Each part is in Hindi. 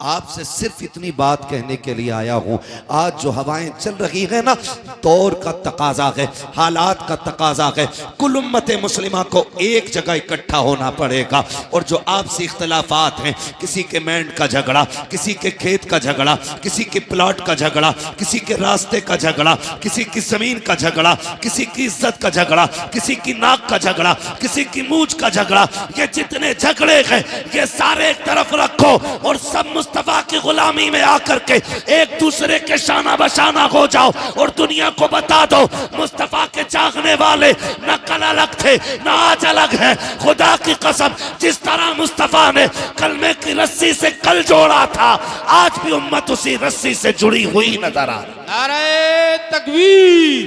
आपसे सिर्फ इतनी बात कहने के लिए आया हूँ। आज जो हवाएं चल रही है ना, दौर का तकाजा है, हालात का तकाजा है। कुल उम्मत मुस्लिमा को एक जगह इकट्ठा होना पड़ेगा। और जो आपसी इख्तलाफात हैं, किसी के मैंड का झगड़ा, किसी के खेत का झगड़ा, किसी के प्लॉट का झगड़ा, किसी के रास्ते का झगड़ा, किसी की जमीन का झगड़ा, किसी की इज्जत का झगड़ा, किसी की नाक का झगड़ा, किसी की मूंछ का झगड़ा, ये जितने झगड़े हैं ये सारे एक तरफ रखो और सब मुस्तफा की गुलामी में आकर के एक दूसरे के शाना बशाना हो जाओ और दुनिया को बता दो मुस्तफा के चाहने वाले न कल अलग थे न आज अलग है। खुदा की कसम, जिस तरह मुस्तफा ने कलमे की रस्सी से कल जोड़ा था, आज भी उम्मत उसी रस्सी से जुड़ी हुई नजर आ रही। नारे तकबीर,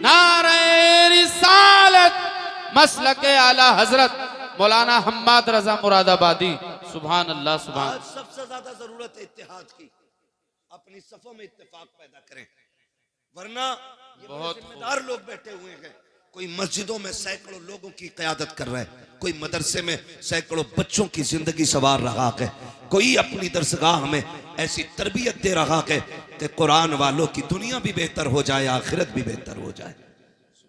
नारे रिसालत, मसलके आला हजरत मौलाना हम्माद रजा मुरादाबादी। सुभान अल्लाह, सुभान। आज सबसे ज्यादा जरूरत है इत्तेहाद की। अपनी सफों में इत्तेफाक पैदा करें, वरना ये बहुत जिम्मेदार लोग बैठे हुए हैं। कोई मस्जिदों में सैकड़ों लोगों की क़यादत कर रहा है, कोई मदरसे में सैकड़ों बच्चों की जिंदगी सवार रहा है, कोई अपनी दरसगाह में ऐसी तरबियत दे रहा है कि कुरान वालों की दुनिया भी बेहतर हो जाए, आखिरत भी बेहतर हो जाए।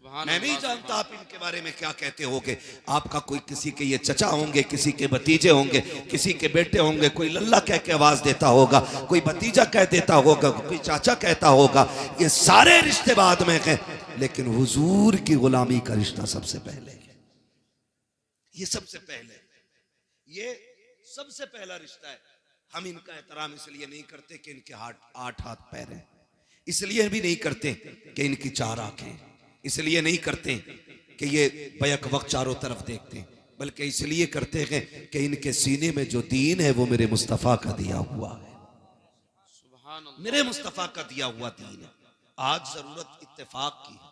मैं नहीं जानता आप इनके बारे में क्या कहते होगे। आपका कोई किसी के ये चचा होंगे, किसी के भतीजे होंगे, किसी के बेटे होंगे, कोई लल्ला कह के आवाज देता होगा, कोई भतीजा कह देता होगा, कोई चाचा कहता होगा। ये सारे रिश्ते बाद में हैं, लेकिन हुजूर की गुलामी का रिश्ता सबसे पहले है। ये सबसे पहले, ये सबसे पहला रिश्ता है। हम इनका एहतराम इसलिए नहीं करते कि इनके आठ हाथ पैर हैं, इसलिए भी नहीं करते कि इनकी चार आंखें, इसलिए नहीं करते कि ये बैक वक्त चारों तरफ देखते हैं, बल्कि इसलिए करते हैं कि इनके सीने में जो दीन है वो मेरे मुस्तफ़ा का दिया हुआ है, मेरे मुस्तफ़ा का दिया हुआ दीन है। आज जरूरत इत्तेफाक की है,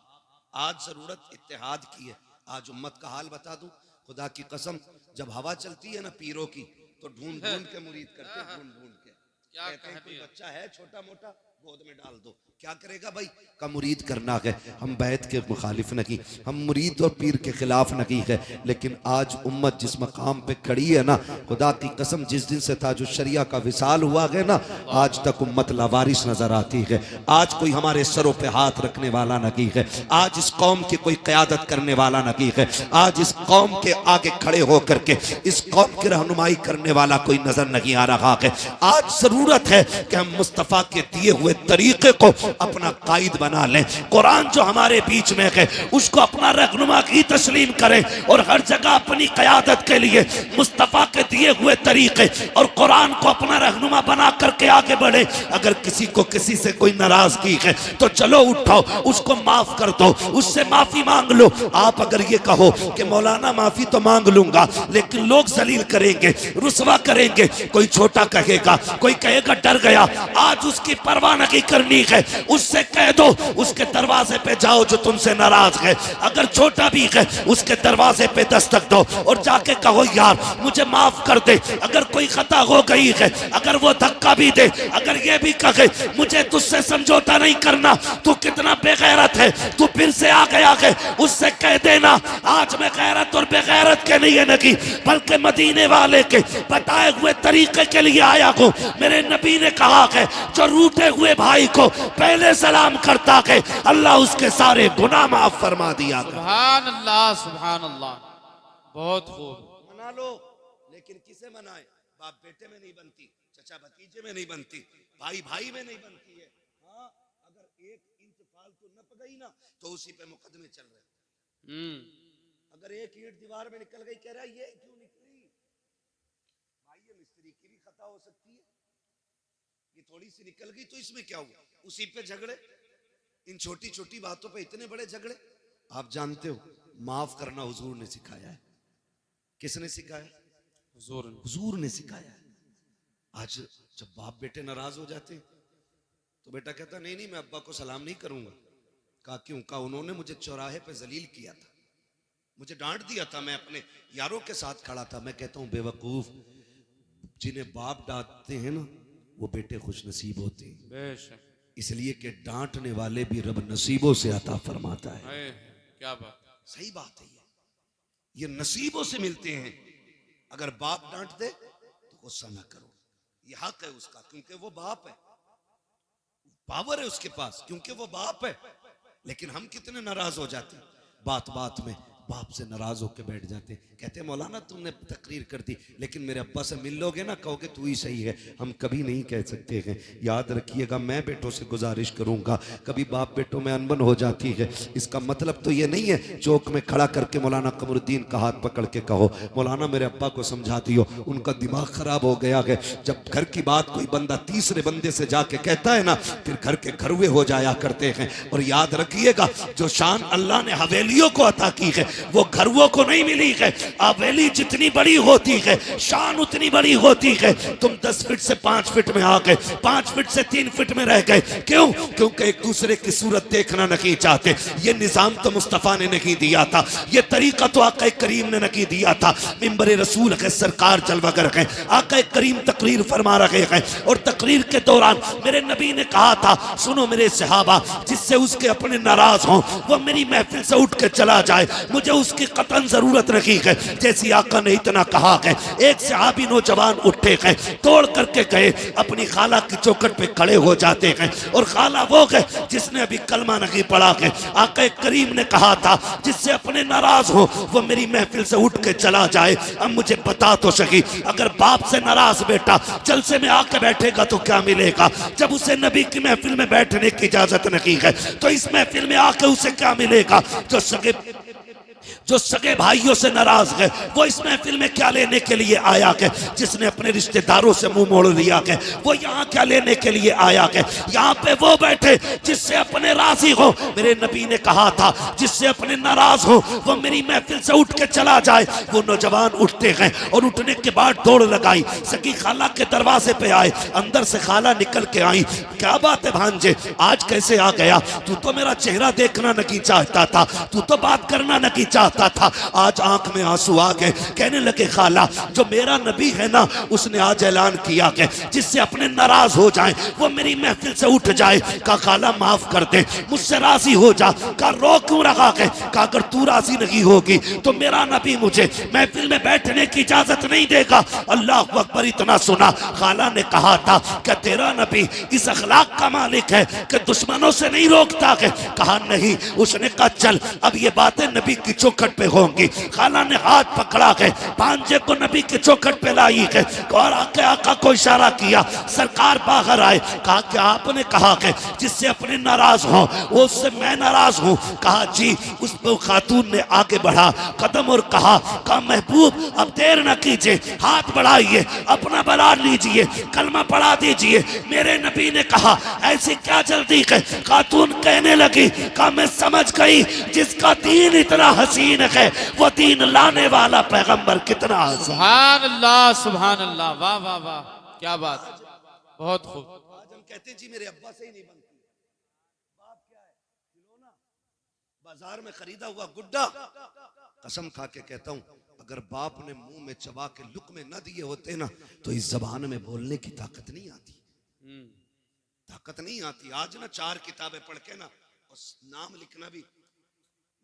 आज जरूरत इत्तेहाद की है। आज उम्मत का हाल बता दूं, खुदा की कसम, जब हवा चलती है ना पीरों की, तो ढूंढ ढूंढ के मुरीद करते, ढूंढ ढूंढ के कहते हैं कोई बच्चा है छोटा मोटा, गोद में डाल दो। क्या करेगा भाई का मुरीद करना है। हम बैत के मुखालिफ नहीं, हम मुरीद और पीर के खिलाफ नहीं है, लेकिन आज उम्मत जिस मकाम पे खड़ी है ना, खुदा की कसम, जिस दिन से ताजु शरिया का विसाल हुआ है ना, आज तक उम्मत लावारिस नजर आती है। आज कोई हमारे सरों पे हाथ रखने वाला नहीं है, आज इस कौम की कोई क़यादत करने वाला नहीं है, आज इस कौम के आगे खड़े होकर के इस कौम की रहनुमाई करने वाला कोई नजर नहीं आ रहा है। आज जरूरत है कि हम मुस्तफ़ा के दिए हुए तरीके को अपना कायद बना लें। कुरान जो हमारे बीच में है उसको अपना रहनुमा की तस्लीम करें और हर जगह अपनी क़यादत के लिए मुस्तफ़ा के दिए हुए तरीके और कुरान को अपना रहनुमा बना करके आगे बढ़े। अगर किसी को किसी से कोई नाराजगी है तो चलो उठाओ, उसको माफ कर दो, उससे माफी मांग लो। आप अगर ये कहो कि मौलाना माफी तो मांग लूंगा, लेकिन लोग जलील करेंगे, रुसवा करेंगे, कोई छोटा कहेगा, कोई कहेगा डर गया, आज उसकी परवाह नहीं करनी है, उससे कह दो उसके दरवाजे पे जाओ जो तुमसे नाराज है। अगर छोटा भी है उसके दरवाजे पे दस्तक दो और जाके कहो यार मुझे माफ कर दे। अगर कोई खता हो गई है, अगर वो धक्का भी दे, अगर ये भी कहे मुझे तुझसे समझौता नहीं करना, तू कितना बेगैरत है, तू फिर से आ गया है, उससे कह देना आज मैं गैरत और बेगैरत के लिए नहीं बल्कि मदीने वाले के बताए हुए तरीके के लिए आया हूँ। मेरे नबी ने कहा है जो रूठे हुए भाई को पहले सलाम करता है अल्लाह उसके सारे गुनाह माफ फरमा दिया। सुभान अल्लाह, सुभान अल्लाह। बहुत खूब। मना लो, लेकिन किसे मनाए? बाप बेटे में नहीं बनती, चचा भतीजे में नहीं बनती, भाई भाई में नहीं बनती है। हाँ, अगर एक इंच फालतू न गई ना तो उसी पे मुकदमे चल रहे। अगर एक ईंट दीवार में निकल गई, कह रहा है ये क्यों निकली भाई, ये मिस्त्री की भी खता हो सकती है, ये थोड़ी सी निकल गई तो इसमें क्या हुआ, उसी पे झगड़े। इन छोटी छोटी बातों पे इतने बड़े झगड़े। आप जानते हो माफ करना हुजूर ने सिखाया है। किसने सिखाया? हुजूर ने सिखाया है। आज जब बाप बेटे नाराज हो जाते हैं तो बेटा कहता नहीं नहीं मैं अब्बा को सलाम नहीं करूंगा। कहा क्यों? कहा उन्होंने मुझे चौराहे पे जलील किया था, मुझे डांट दिया था, मैं अपने यारों के साथ खड़ा था। मैं कहता हूं बेवकूफ, जिन्हें बाप डांटते हैं ना वो बेटे खुश नसीब होते हैं, इसलिए कि डांटने वाले भी रब नसीबों से अता फरमाता है। क्या बात, सही बात है। ये नसीबों से मिलते हैं। अगर बाप डांट दे तो गुस्सा ना करो, ये हक है उसका, क्योंकि वो बाप है, पावर है उसके पास, क्योंकि वो बाप है। लेकिन हम कितने नाराज हो जाते हैं, बात बात में बाप से नाराज होकर बैठ जाते हैं। कहते हैं मौलाना तुमने तकरीर कर दी, लेकिन मेरे अब्बा से मिल लोगे ना, कहोगे तू ही सही है। हम कभी नहीं कह सकते हैं। याद रखिएगा, मैं बेटों से गुजारिश करूंगा, कभी बाप बेटों में अनबन हो जाती है, इसका मतलब तो ये नहीं है चौक में खड़ा करके मौलाना कमरुद्दीन का हाथ पकड़ के कहो मौलाना मेरे अब्बा को समझा दियो, उनका दिमाग खराब हो गया है। जब घर की बात कोई बंदा तीसरे बंदे से जाके कहता है ना, फिर घर के घरवे हो जाया करते हैं। और याद रखिएगा, जो शान अल्लाह ने हवेलियों को अता की है वो घरवों को नहीं मिली है। हवेली जितनी बड़ी होती है शान उतनी बड़ी होती है। तुम 10 फीट से 5 फीट में आ गए, 5 फीट से 3 फीट में रह गए, क्यों? क्योंकि एक दूसरे की सूरत देखना नहीं चाहते। ये निजाम तो मुस्तफा ने नहीं दिया था, ये तरीका तो आका करीम ने नहीं दिया था। मिंबर रसूल है, सरकार जलवा कर रहे हैं, आका करीम तकरीर फरमा रहे हैं। और तकरीर के दौरान मेरे नबी ने कहा था, सुनो मेरे सहाबा, जिससे उसके अपने नाराज हों वो मेरी महफिल से उठ के चला जाए, मुझे उसकी कतन जरूरत नहीं है। जैसी आका ने इतना कहा है, एक सहाबी नौजवान उठे हैं, तोड़ करके गए, अपनी खाला की चौखट पे खड़े हो जाते हैं। और खाला वो है जिसने अभी कलमा नहीं पढ़ा है। आका करीम ने कहा था, जिससे अपने नाराज हो वो मेरी महफिल से उठ के चला जाए। अब मुझे बता तो सही, अगर बाप से नाराज बेटा जलसे में आके बैठेगा तो क्या मिलेगा? जब उसे नबी की महफिल में बैठने की इजाजत नहीं है तो इस महफिल में आके उसे क्या मिलेगा? जो सगे भाइयों से नाराज है वो इस महफिल में क्या लेने के लिए आया है? जिसने अपने रिश्तेदारों से मुंह मोड़ लिया है वो यहाँ क्या लेने के लिए आया है? यहाँ पे वो बैठे जिससे अपने राजी हो। मेरे नबी ने कहा था, जिससे अपने नाराज हो वो मेरी महफिल से उठ के चला जाए। वो नौजवान उठते हैं और उठने के बाद दौड़ लगाई, सगी खाला के दरवाजे पे आए, अंदर से खाला निकल के आई, क्या बात है भांजे, आज कैसे आ गया? तू तो मेरा चेहरा देखना नहीं चाहता था, तू तो बात करना नहीं चाहता था, आज आंख में आंसू आ गए। कहने लगे खाला, जो मेरा नबी है ना उसने आज ऐलान किया है, जिससे अपने नाराज हो जाए वो मेरी महफिल से उठ जाए। का खाला माफ कर दे, मुझसे राजी हो जा। का रो क्यों रखा है? का अगर तू राजी नहीं होगी तो मेरा नबी मुझे महफिल में बैठने की इजाजत नहीं देगा। अल्लाह अकबर। इतना सुना, खाला ने कहा था कि तेरा नबी इस अखलाक का मालिक है कि दुश्मनों से नहीं रोकता है? कहा नहीं। उसने कहा चल, अब ये बातें नबी की चौखट पे होंगी। खाला ने हाथ पकड़ा के भांजे को नबी के चौखट पे लाई है और आके आका को इशारा किया, सरकार बाहर आए। कहा कि आपने कहा कि जिससे अपने नाराज हो वो उससे मैं नाराज हूँ। कहा जी। उस पर खातून ने आगे बढ़ा कदम और कहा महबूब अब देर न कीजिए, हाथ बढ़ाइए, अपना बना लीजिए, कलमा पढ़ा दीजिए। मेरे नबी ने कहा ऐसी क्या जल्दी है? खातून कहने लगी, कहा मैं समझ गई, जिसका दीन इतना हसीन है वो दीन लाने वाला पैगंबर कितना हसीन। सुभान अल्लाह, सुभान अल्लाह, वाह वाह वाह, क्या बात, बहुत खूब। आज हम कहते हैं जी मेरे अब्बा से ही नहीं बनती। बाप क्या है? खिलौना, बाजार में खरीदा हुआ गुड्डा। कसम खा के कहता हूं, अगर बाप ने मुंह में चबा के लुक़मे न दिए होते ना तो इस जबान में बोलने की ताकत नहीं आती, ताकत नहीं आती। आज ना 4 किताबें पढ़ के ना और नाम लिखना भी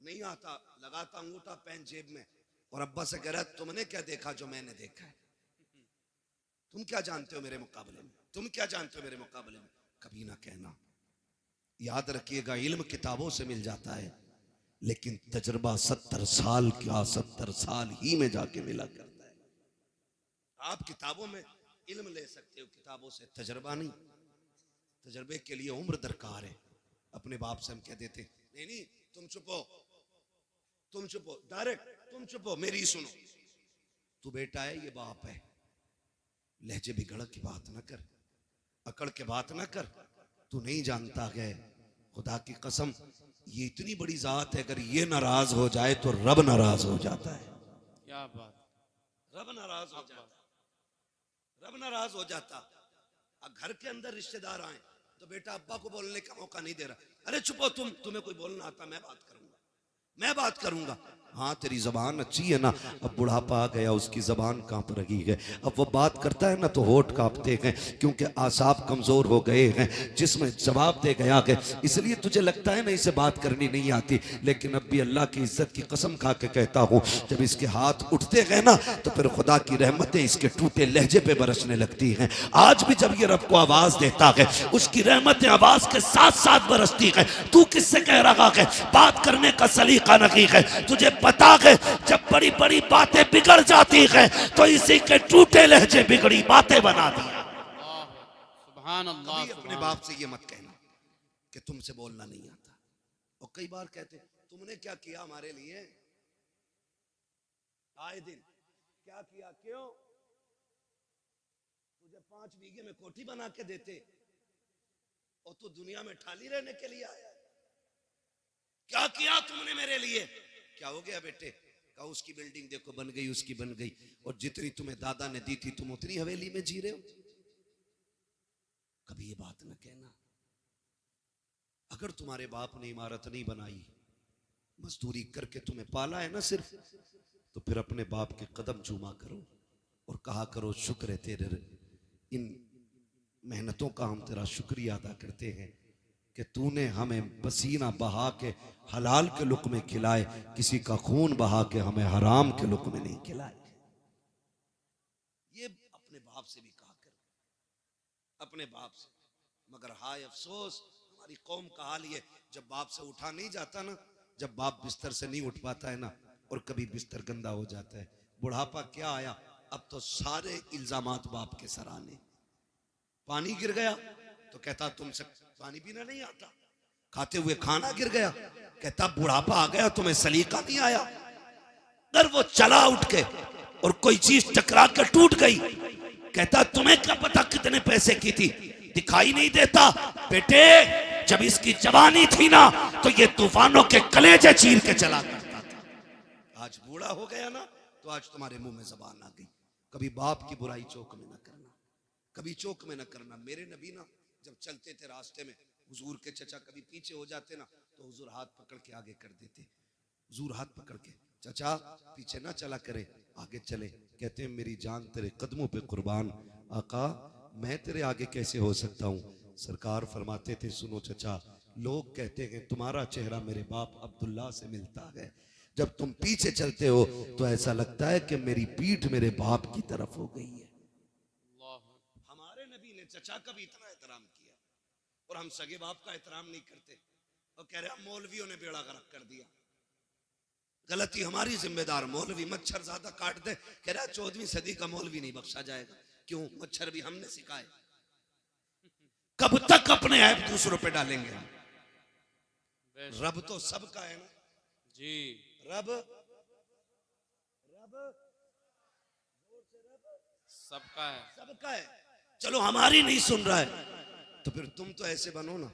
नहीं आता, लगाता अंगूठा पेन जेब में और अब्बा से कह रहा है तुमने क्या देखा जो मैंने देखा है? तुम क्या जानते हो मेरे मुकाबले में? तुम क्या जानते हो मेरे मुकाबले में? कभी ना कहना। याद रखिएगा, इल्म किताबों से मिल जाता है लेकिन तजुर्बा 70 साल क्या 70 साल ही में जाके मिला करता है। आप किताबों में इल्म ले सकते हो, किताबों से तजुर्बा नहीं। तजुर्बे के लिए उम्र दरकार है। अपने बाप से हम कह देते नहीं तुम चुपो, तुम चुपो, डायरेक्ट तुम चुपो, मेरी सुनो। तू बेटा है, ये बाप है, लहजे बिगड़ की बात ना कर, अकड़ के बात ना कर। तू नहीं जानता है, खुदा की कसम ये इतनी बड़ी जात है, अगर ये नाराज हो जाए तो रब नाराज हो जाता है। क्या बात, रब नाराज हो जाता, रब नाराज हो जाता। घर के अंदर रिश्तेदार आए तो बेटा अब्बा को बोलने का मौका नहीं दे रहा। अरे चुपो तुम, तुम्हें कोई बोलना आता, मैं बात करूंगा, मैं बात करूंगा। हाँ तेरी जबान अच्छी है ना, अब बुढ़ापा आ गया, उसकी जबान कांप रही है, अब वो बात करता है ना तो होठ कांपते हैं, क्योंकि आसाब कमजोर हो गए हैं, जिसमें जवाब दे गया है, इसलिए तुझे लगता है ना इसे बात करनी नहीं आती, लेकिन अब भी अल्लाह की इज्जत की कसम खा के कहता हूँ, जब इसके हाथ उठते हैं ना तो फिर खुदा की रहमतें इसके टूटे लहजे पे बरसने लगती हैं। आज भी जब ये रब को आवाज देता है, उसकी रहमतें आवाज के साथ साथ बरसती है। तू किससे कह रहा है बात करने का सलीका नहीं है? तुझे पता है जब बड़ी बड़ी बातें बिगड़ जाती है तो इसी के टूटे लहजे बिगड़ी बातें बना दी। सुभान अल्लाह। कभी अपने बाप से ये मत कहना कि तुमसे बोलना नहीं आता। और कई बार कहते तुमने क्या किया हमारे लिए, आए दिन क्या किया, क्यों तुझे 5 बीघे में कोठी बना के देते और तू दुनिया में ठाली रहने के लिए आया? क्या किया तुमने मेरे लिए? क्या हो गया बेटे? कहा उसकी बिल्डिंग देखो बन गई, उसकी बन गई, और जितनी तुम्हें दादा ने दी थी तुम उतनी हवेली में जी रहे हो। कभी ये बात न कहना। अगर तुम्हारे बाप ने इमारत नहीं बनाई, मजदूरी करके तुम्हें पाला है ना सिर्फ, तो फिर अपने बाप के कदम चूमा करो और कहा करो शुक्र है तेरे इन मेहनतों का, हम तेरा शुक्रिया अदा करते हैं कि तूने हमें पसीना बहा के हलाल के लुक़्मे खिलाए, किसी का खून बहा के हमें हराम के लुक़्मे नहीं खिलाए। ये अपने बाप से भी कहा कर, अपने बाप से। मगर हाय अफसोस, हमारी कौम का हाल ये, जब बाप से उठा नहीं जाता ना, जब बाप बिस्तर से नहीं उठ पाता है ना, और कभी बिस्तर गंदा हो जाता है, बुढ़ापा क्या आया, अब तो सारे इल्जामात बाप के सर आने। पानी गिर गया तो कहता तुमसे पानी पीना नहीं आता, खाते हुए खाना गिर गया कहता बुढ़ापा आ गया तुम्हें सलीका नहीं आया। अगर वो चला उठ के और कोई चीज टकरा कर टूट गई, कहता तुम्हें क्या पता कितने पैसे की थी, दिखाई नहीं देता बेटे, जब इसकी जवानी थी ना तो ये तूफानों के कलेजे चीर के चला करता था। आज बूढ़ा हो गया ना तो आज तुम्हारे मुंह में जबान आ गई। कभी बाप की बुराई चौक में ना करना, कभी चौक में ना करना। मेरे नबी ना जब चलते थे रास्ते में, हुजूर के चचा कभी पीछे हो जाते ना तो हुजूर हाथ पकड़ के आगे कर देते। हुजूर हाथ पकड़ के, चचा पीछे ना चला करे, आगे चले। कहते हैं मेरी जान तेरे कदमों पे कुर्बान, आका मैं तेरे आगे कैसे हो सकता हूँ। सरकार फरमाते थे सुनो चचा, लोग कहते हैं तुम्हारा चेहरा मेरे बाप अब्दुल्ला से मिलता है, जब तुम पीछे चलते हो तो ऐसा लगता है कि मेरी पीठ मेरे बाप की तरफ हो गई है। हमारे नबी ने चचा का भी इतना एहतराम किया और हम सगे बाप का एहतराम नहीं करते और कह रहे मौलवियों ने बेड़ा गर्क कर दिया। गलती हमारी, जिम्मेदार मौलवी। मच्छर ज्यादा काट दे, कह रहा 14वीं सदी का मौलवी नहीं बख्शा जाएगा। क्यों? मच्छर भी हमने सिखाए। कब तक अपने ऐप दूसरों पे डालेंगे हम? रब तो सबका है ना जी, रब सबका है, सबका है। चलो हमारी नहीं सुन रहा है तो फिर तुम तो ऐसे बनो ना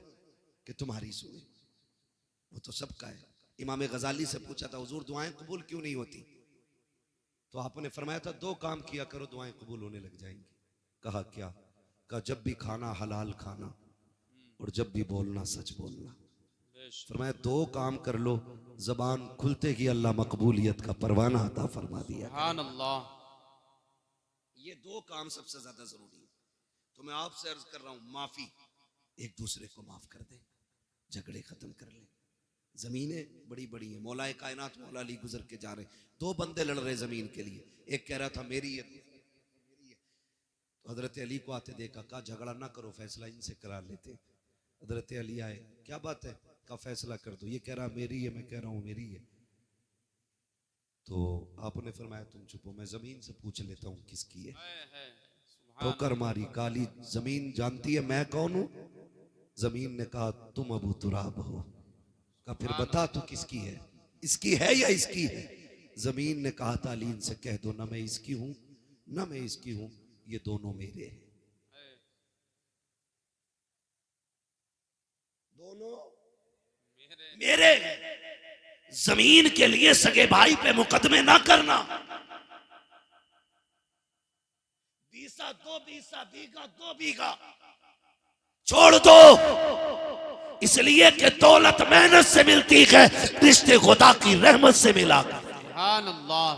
कि तुम्हारी सुने, वो तो सबका है। इमाम गजाली से पूछा था हुजूर दुआएं कबूल क्यों नहीं होती, तो आपने फरमाया था 2 काम किया करो दुआएं कबूल होने लग जाएंगी। कहा क्या? कहा जब भी खाना हलाल खाना और जब भी बोलना सच बोलना। फरमाया 2 काम कर लो, जबान खुलते ही अल्लाह मकबूलियत का परवाना अता फरमा दिया। सुभान अल्लाह। ये 2 काम सबसे ज्यादा जरूरी है। तो मैं आपसे अर्ज कर रहा हूं, माफी, एक दूसरे को माफ कर दे, झगड़े खत्म कर ले। जमीनें बड़ी बड़ी हैं, मौलाए कायनात मौला अली गुजर के जा रहे, 2 बंदे लड़ रहे जमीन के लिए, एक कह रहा था मेरी है, मेरी है। तो हजरत अली को आते देखा, कहा झगड़ा ना करो, फैसला इनसे करा लेते। हजरत अली आए, क्या बात है? का फैसला कर दो। ये कह रहा मेरी है, मैं कह रहा हूं मेरी है। तो आपने फरमाया तुम चुप हो, मैं जमीन से पूछ लेता हूं किसकी है। ठोकर मारी, काली जमीन जानती है मैं कौन हूं? जमीन ने कहा तुम अबू तुराब हो। कहा फिर बता तू किसकी है, इसकी है या इसकी है? जमीन ने कहा तालीन से कह दो ना मैं इसकी हूं ना मैं इसकी हूं, ये दोनों मेरे हैं, दोनों मेरे। जमीन के लिए सगे भाई पे मुकदमे ना करना। बीसा 2 बीसा, बीघा 2 बीघा छोड़ दो, इसलिए कि दौलत मेहनत से मिलती है, रिश्ते खुदा की रहमत से मिला करते। सुभान अल्लाह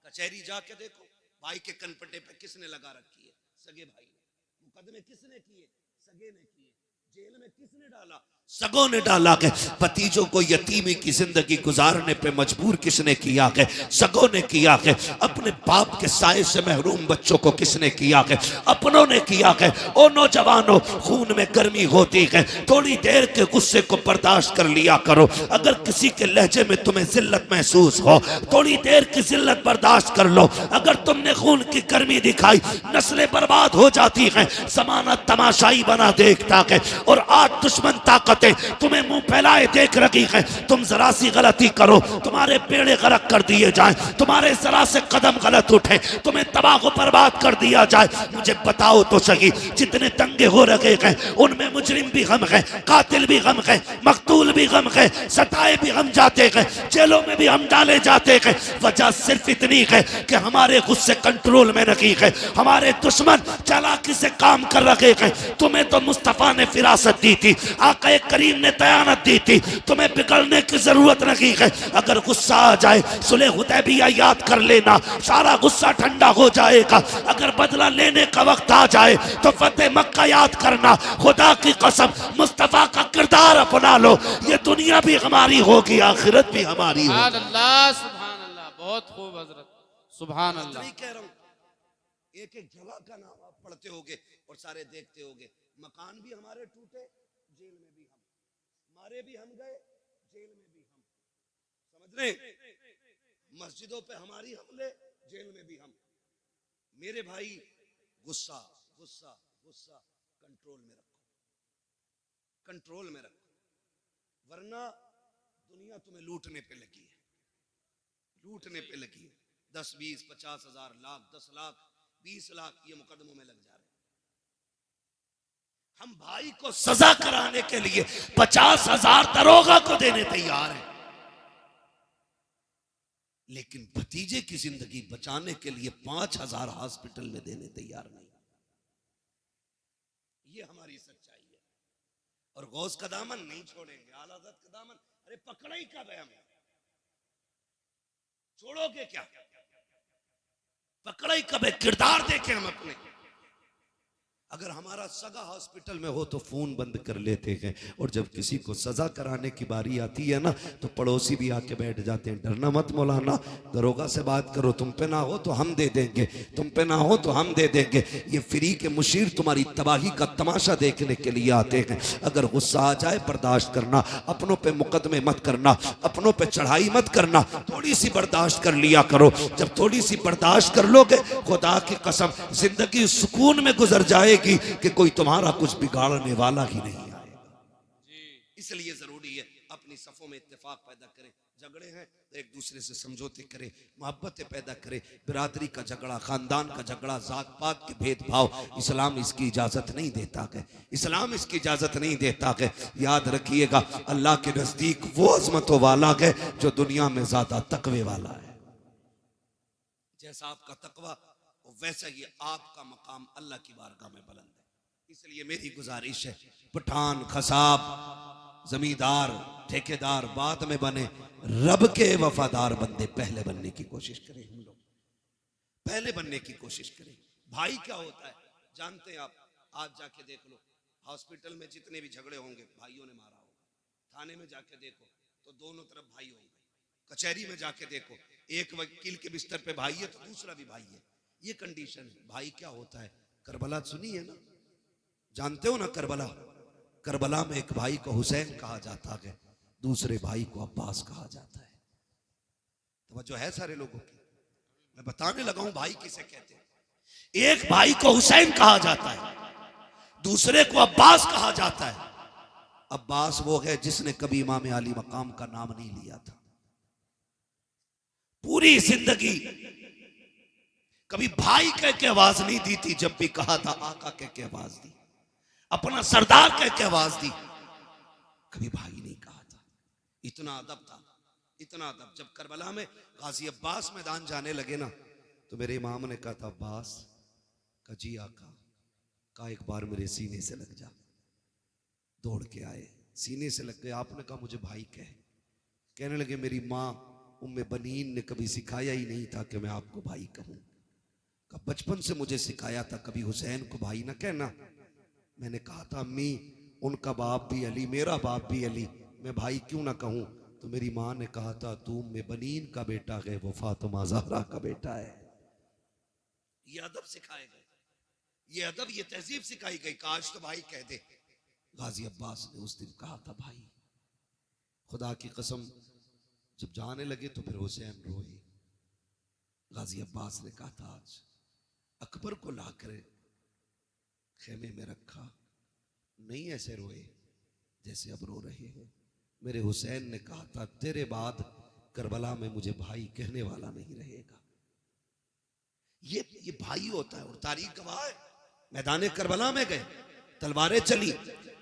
कचहरी जाके देखो, भाई के कनपटे पे किसने लगा रखी है? सगे भाई ने। मुकदमे किसने किए? सगे ने किए। जेल में किसने डाला? सगों ने डाला के। भतीजों को यतीमी की जिंदगी गुजारने पे मजबूर किसने किया के? सगों ने किया के। अपने बाप के साए से महरूम बच्चों को किसने किया के? अपनों ने किया के। ओ नौजवानों, खून में गर्मी होती है, थोड़ी देर के गुस्से को बर्दाश्त कर लिया करो। अगर किसी के लहजे में तुम्हें जिल्लत महसूस हो, थोड़ी देर की जिल्लत बर्दाश्त कर लो। अगर तुमने खून की गर्मी दिखाई, नस्लें बर्बाद हो जाती हैं। जमाना तमाशाई बना देखता है और आज दुश्मन ताकतें तुम्हें मुंह फैलाए देख रही है। तुम जरा सी गलती करो, तुम्हारे बेड़े गरक कर दिए जाए, तुम्हारे जरा से कदम गलत उठे, तुम्हें तबाह को बर्बाद कर दिया जाए। मुझे बताओ तो सही, जितने दंगे हो रहे हैं उनमें मुजरिम भी गम है, कातिल भी गम है, मकतूल भी गम है, सताए भी हम जाते हैं, जेलों में भी हम डाले जाते हैं। वजह सिर्फ इतनी है कि हमारे गुस्से कंट्रोल में नहीं है। हमारे दुश्मन चालाकी से काम कर रहे हैं। तुम्हें तो मुस्तफा ने फिरासत दी थी, आका करीम ने दयानत दी थी, तुम्हें बिगड़ने की जरूरत नहीं है। अगर गुस्सा आ जाए, सुलह हुदैबिया याद कर लेना, सारा गुस्सा ठंडा हो जाएगा। अगर बदला लेने का वक्त आ जाए तो फतेह मक्का याद करना। खुदा की कसम, मुस्तफा का किरदार अपना लो, ये दुनिया भी हमारी होगी, आखिरत भी हमारी होगी। सुभान अल्लाह, बहुत खूब हजरत, सुभान अल्लाह। नहीं कह रहा हूं, एक एक जगह का नाम आप पढ़ते होगे और सारे देखते होगे। मकान भी हमारे टूटे, जेल में भी हम, मारे भी हम गए, जेल में भी हम। समझ रहे? मस्जिदों पे हमारी हमले, जेल में भी हम। मेरे भाई, गुस्सा गुस्सा गुस्सा कंट्रोल में रखो, कंट्रोल में रखो, वरना दुनिया तुम्हें लूटने पे लगी है, लूटने पे लगी है। 10, 20, 50 हजार, लाख, 10 लाख, 20 लाख ये मुकदमों में लग जा रहे हैं। हम भाई को सजा कराने के लिए 50,000 दरोगा को देने तैयार हैं, लेकिन भतीजे की जिंदगी बचाने के लिए 5,000 हॉस्पिटल में देने तैयार नहीं। ये हमारी सच्चाई है। और गौस का दामन नहीं छोड़ेंगे, आला हज़रत का दामन। अरे पकड़ा ही कब है हमें? छोड़ोगे क्या? पकड़ा ही कब है? किरदार देखें हम अपने। अगर हमारा सगा हॉस्पिटल में हो तो फोन बंद कर लेते हैं, और जब किसी को सजा कराने की बारी आती है ना, तो पड़ोसी भी आके बैठ जाते हैं। डरना मत मौलाना, दरोगा से बात करो, तुम पे ना हो तो हम दे देंगे, तुम पे ना हो तो हम दे देंगे। ये फ्री के मुशीर तुम्हारी तबाही का तमाशा देखने के लिए आते हैं। अगर गुस्सा आ जाए बर्दाश्त करना, अपनों पे मुकदमे मत करना, अपनों पे चढ़ाई मत करना, थोड़ी सी बर्दाश्त कर लिया करो। जब थोड़ी सी बर्दाश्त कर लोगे, खुदा की कसम जिंदगी सुकून में गुजर जाएगी कि कोई तुम्हारा कुछ बिगाड़ने वाला ही नहीं आएगा। इसलिए जरूरी है अपनी सफों में इत्तेफाक पैदा करें। झगड़े हैं तो एक दूसरे से समझौते करें, मोहब्बतें पैदा करें। बिरादरी का झगड़ा, खानदान का झगड़ा, जात पात के भेदभाव, इस्लाम इसकी इजाजत नहीं देता है, इस्लाम इसकी इजाजत नहीं देता है। याद रखिएगा, अल्लाह के नजदीक वो अजमतों वाला है जो दुनिया में ज्यादा तकवे वाला है। जैसा आपका तकवा वैसा ही आपका मकाम अल्लाह की बारगाह में बुलंद है। इसलिए मेरी गुजारिश है, पठान, खसाब, जमींदार, ठेकेदार बाद में बने, रब के वफादार बंदे पहले बनने की कोशिश करें। हम लोग पहले बनने की कोशिश करें। भाई क्या होता है जानते हैं आप? आज जाके देख लो, हॉस्पिटल में जितने भी झगड़े होंगे भाइयों ने मारा होगा। थाने में जाके देखो तो दोनों तरफ भाई होंगे। कचहरी में जाके देखो, एक वकील के बिस्तर पे भाई है तो दूसरा भी भाई है। ये कंडीशन है। भाई क्या होता है? करबला सुनी है ना, जानते हो ना करबला? करबला में एक भाई को हुसैन कहा जाता है, दूसरे भाई को अब्बास कहा जाता है। तो जो है सारे लोगों की, मैं बताने लगा हूं भाई किसे कहते हैं। एक भाई को हुसैन कहा जाता है, दूसरे को अब्बास कहा जाता है। अब्बास वो है जिसने कभी इमाम अली मकाम का नाम नहीं लिया था, पूरी जिंदगी कभी भाई कह के आवाज नहीं दी थी, जब भी कहा था आका कह के आवाज दी, अपना सरदार कह के आवाज दी, कभी भाई नहीं कहा था। इतना अदब था, इतना अदब। जब करबला में गाजी अब्बास मैदान जाने लगे ना, तो मेरे इमाम ने कहा था अब्बास का जी आका का एक बार मेरे सीने से लग जा। दौड़ के आए, सीने से लग गए। आपने कहा मुझे भाई कहने लगे मेरी माँ उम्मे बनीन ने कभी सिखाया ही नहीं था कि मैं आपको भाई कहूं। का बचपन से मुझे सिखाया था कभी हुसैन को भाई ना कहना। मैंने कहा था अम्मी उनका बाप भी अली, मेरा बाप भी अली, मैं भाई क्यों ना कहूं। तो मेरी माँ ने कहा था तू उम्मे बनीन का बेटा है, वो फातिमा ज़हरा का बेटा है। ये अदब सिखाए गए, ये अदब, ये तहजीब सिखाई गई। काश तो भाई कह दे। गाजी अब्बास ने उस दिन कहा था भाई। खुदा की कसम जब जाने लगे तो फिर हुसैन रोए। गाजी अब्बास ने कहा था आज अकबर को लाकर खेमे में रखा, नहीं ऐसे रोए जैसे अब रो रहे हो। मेरे हुसैन ने कहा था तेरे बाद करबला में मुझे भाई कहने वाला नहीं रहेगा। ये भाई होता है। और तारीख गवाह है, मैदान करबला में गए, तलवारें चली,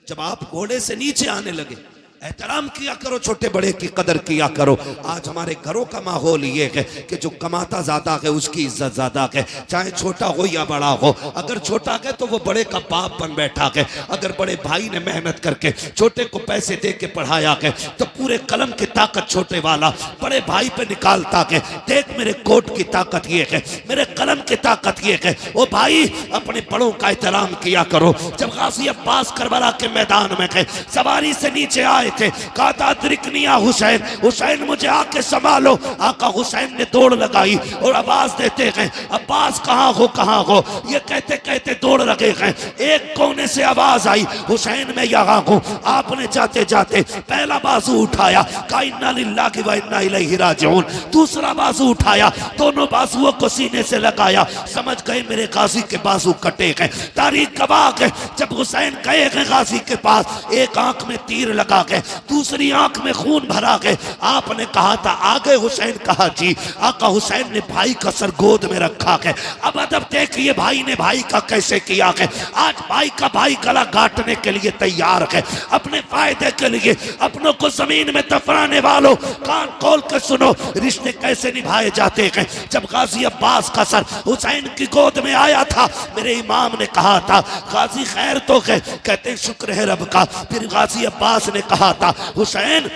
जब आप घोड़े से नीचे आने लगे एहतराम किया करो, छोटे बड़े की कदर किया करो। आज हमारे घरों का माहौल ये है कि जो कमाता ज्यादा है उसकी इज्जत ज्यादा है, चाहे छोटा हो या बड़ा हो। अगर छोटा है तो वो बड़े का बाप बन बैठा है। अगर बड़े भाई ने मेहनत करके छोटे को पैसे दे के पढ़ाया है तो पूरे कलम की ताकत छोटे वाला बड़े भाई पे निकालता है। देख मेरे कोट की ताकत ये है, मेरे कलम की ताकत ये है। ओ भाई अपने बड़ों का एहतराम किया करो। जब गाजी अब्बास करबला के मैदान में गए, सवारी से नीचे आए थे, कहा था अदरिकनिया हुसैन, हुसैन मुझे आके संभालो। आका हुसैन ने दौड़ लगाई और आवाज देते गए अब्बास कहाँ हो कहाँ हो। ये कहते कहते दौड़ लगे गए। एक कोने से आवाज आई हुसैन मैं यहाँ हूँ। आपने जाते जाते पहला बाजू उठाया, कहा इन्ना लिल्लाहि व इन्ना इलैहि राजिऊन। दूसरा बाजू उठाया, दोनों बाजुओं को सीने से लगाया। समझ गए मेरे गाजी के बाजू कटे गए। तारीख गवाह है जब हुसैन गए गए गाजी के पास, एक आंख में तीर लगा गए, दूसरी आंख में खून भरा गए। आपने कहा था आगे, हुसैन कहा जी। आका हुसैन ने भाई का सर गोद में रखा है। अब अदब देखिए भाई ने भाई का कैसे किया है। आज भाई का भाई गला काटने के लिए तैयार है, अपने फायदे के लिए। अपनों को जमीन में दफनाने वालों कान खोल कर सुनो, रिश्ते कैसे निभाए जाते हैं। जब गाजी अब्बास का सर हुसैन की गोद में आया था, मेरे इमाम ने कहा था गाजी खैर तो है, कहते शुक्र है रब का। फिर गाजी अब्बास ने कहा था हुसैन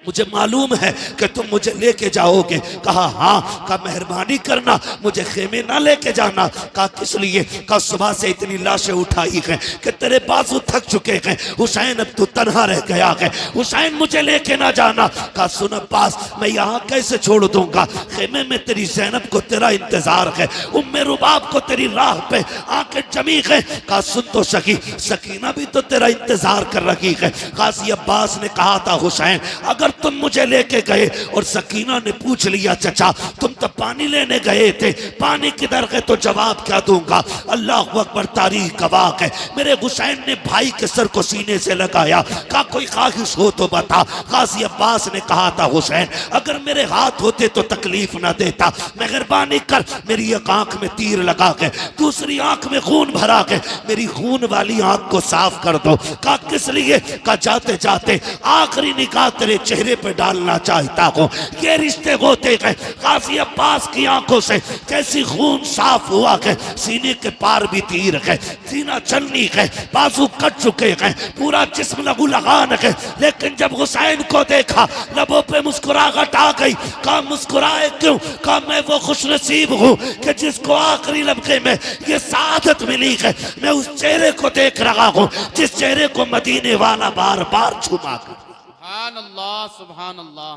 मुझे मालूम है कि तुम मुझे लेके जाओगे। कहा हाँ। कहा मेहरबानी करना मुझे खेमे ना लेके जाना। कहा किस लिए। कहा सुबह से इतनी लाशें उठाई हैं कि तेरे बाजू थक चुके हैं। हुसैन अब तू तन्हा रह गया है, हुसैन मुझे लेके ना जाना। कहा सुन अब्बास मैं यहाँ कैसे छोड़ दूंगा, खेमे में तेरी ज़ैनब को तेरा इंतजार है, उम्मे रुबाब को तेरी राह पे आके जमी है। कहा सुन तो सकी, सकीना भी तो तेरा इंतजार कर रही है। गाजी अब्बास ने कहा था हुसैन अगर तुम मुझे लेके गए और सकीना ने पूछ लिया चचा तुम तो पानी लेने गए थे, पानी किधर गए, तो जवाब क्या दूंगा। अल्लाह अकबर, तारीख गवाह है। मेरे हुसैन ने भाई के सर को सीने से लगाया, कहा कोई ख्वाहिश हो तो बता। गाजी अब्बास ने कहा था हुसैन अगर मेरे हाथ होते तो तकलीफ ना देता, मेहरबानी कर मेरी एक आंख में तीर लगा के दूसरी आंख में खून भरा के मेरी खून वाली आंख को साफ कर दो। कहा किस लिए। कहा जाते जाते आखिरी निगाह तेरे चेहरे पे डालना चाहता हूँ। ये रिश्ते होते गए। गाजी अब्बास की आंखों से कैसी खून साफ हुआ है, सीने के पार भी तीर है, सीना चलनी है, बाजू कट चुके हैं, पूरा जिस्म लहू लगान है। लेकिन जब हुसैन को देखा लबों पे मुस्कुराहट आ गई। कहा मुस्कुराए क्यों। कहा मैं वो खुश नसीब हूँ कि जिसको आखिरी लम्हे में ये सादत मिली है। मैं उस चेहरे को देख रहा हूँ जिस चेहरे को मदीने वाला बार बार छुमा कर। सुभान अल्लाह सुभान अल्लाह।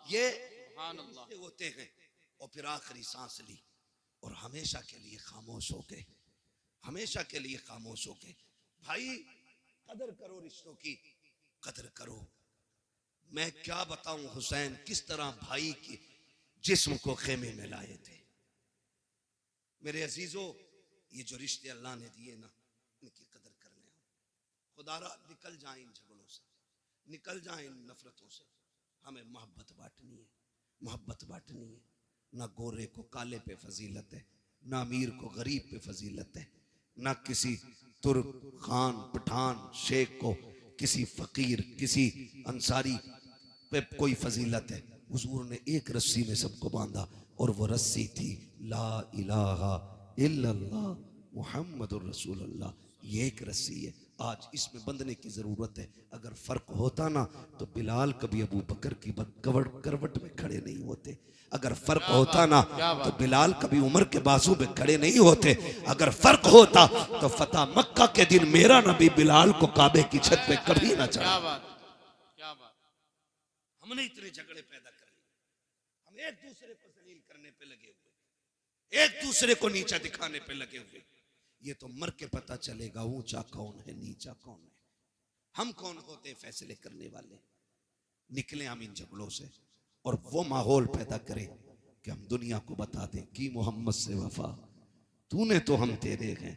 ये सुभान अल्लाह होते हैं। और फिर आखिरी सांस ली और हमेशा के लिए खामोश हो गए, हमेशा के लिए खामोश हो गए। भाई कदर करो, रिश्तों की कदर करो। मैं क्या बताऊं हुसैन किस तरह भाई के जिस्म को खेमे में लाए थे। मेरे अजीजों ये जो रिश्ते अल्लाह ने दिए ना इनकी कदर कर लें। खुदारा निकल जाए इन झगड़ों से, निकल जाए इन नफरतों से। हमें मोहब्बत बांटनी है, मोहब्बत बांटनी है। ना गोरे को काले पे फजीलत है, ना अमीर को गरीब पे फजीलत है, ना किसी तुर्क खान पठान शेख को किसी फकीर किसी अंसारी पे कोई फजीलत है। हुजूर ने एक रस्सी में सबको बांधा और वो रस्सी थी ला इलाहा इल्लल्लाह मुहम्मदुर रसूलुल्लाह। ये एक रस्सी है, आज इसमें बंधने की जरूरत है। अगर फर्क होता ना तो बिलाल कभी अबू बकर की करवट में खड़े नहीं होते। अगर फर्क होता ना तो बिलाल कभी उमर के बाजू पे खड़े नहीं होते। अगर फर्क होता तो फतह मक्का के दिन मेरा नबी बिलाल को काबे की छत पे कभी ना चढ़ा। क्या बात, क्या बात। हमने इतने झगड़े पैदा कर लिए, हम एक दूसरे को जलील करने पे लगे हुए, एक दूसरे को नीचा दिखाने पे लगे हुए। ये तो मर के पता चलेगा ऊंचा कौन है नीचा कौन है। हम कौन होते हैं फैसले करने वाले। निकले हम इन झगड़ों से और वो माहौल पैदा करें कि हम दुनिया को बता दें कि मोहम्मद से वफा तूने तो हम तेरे हैं,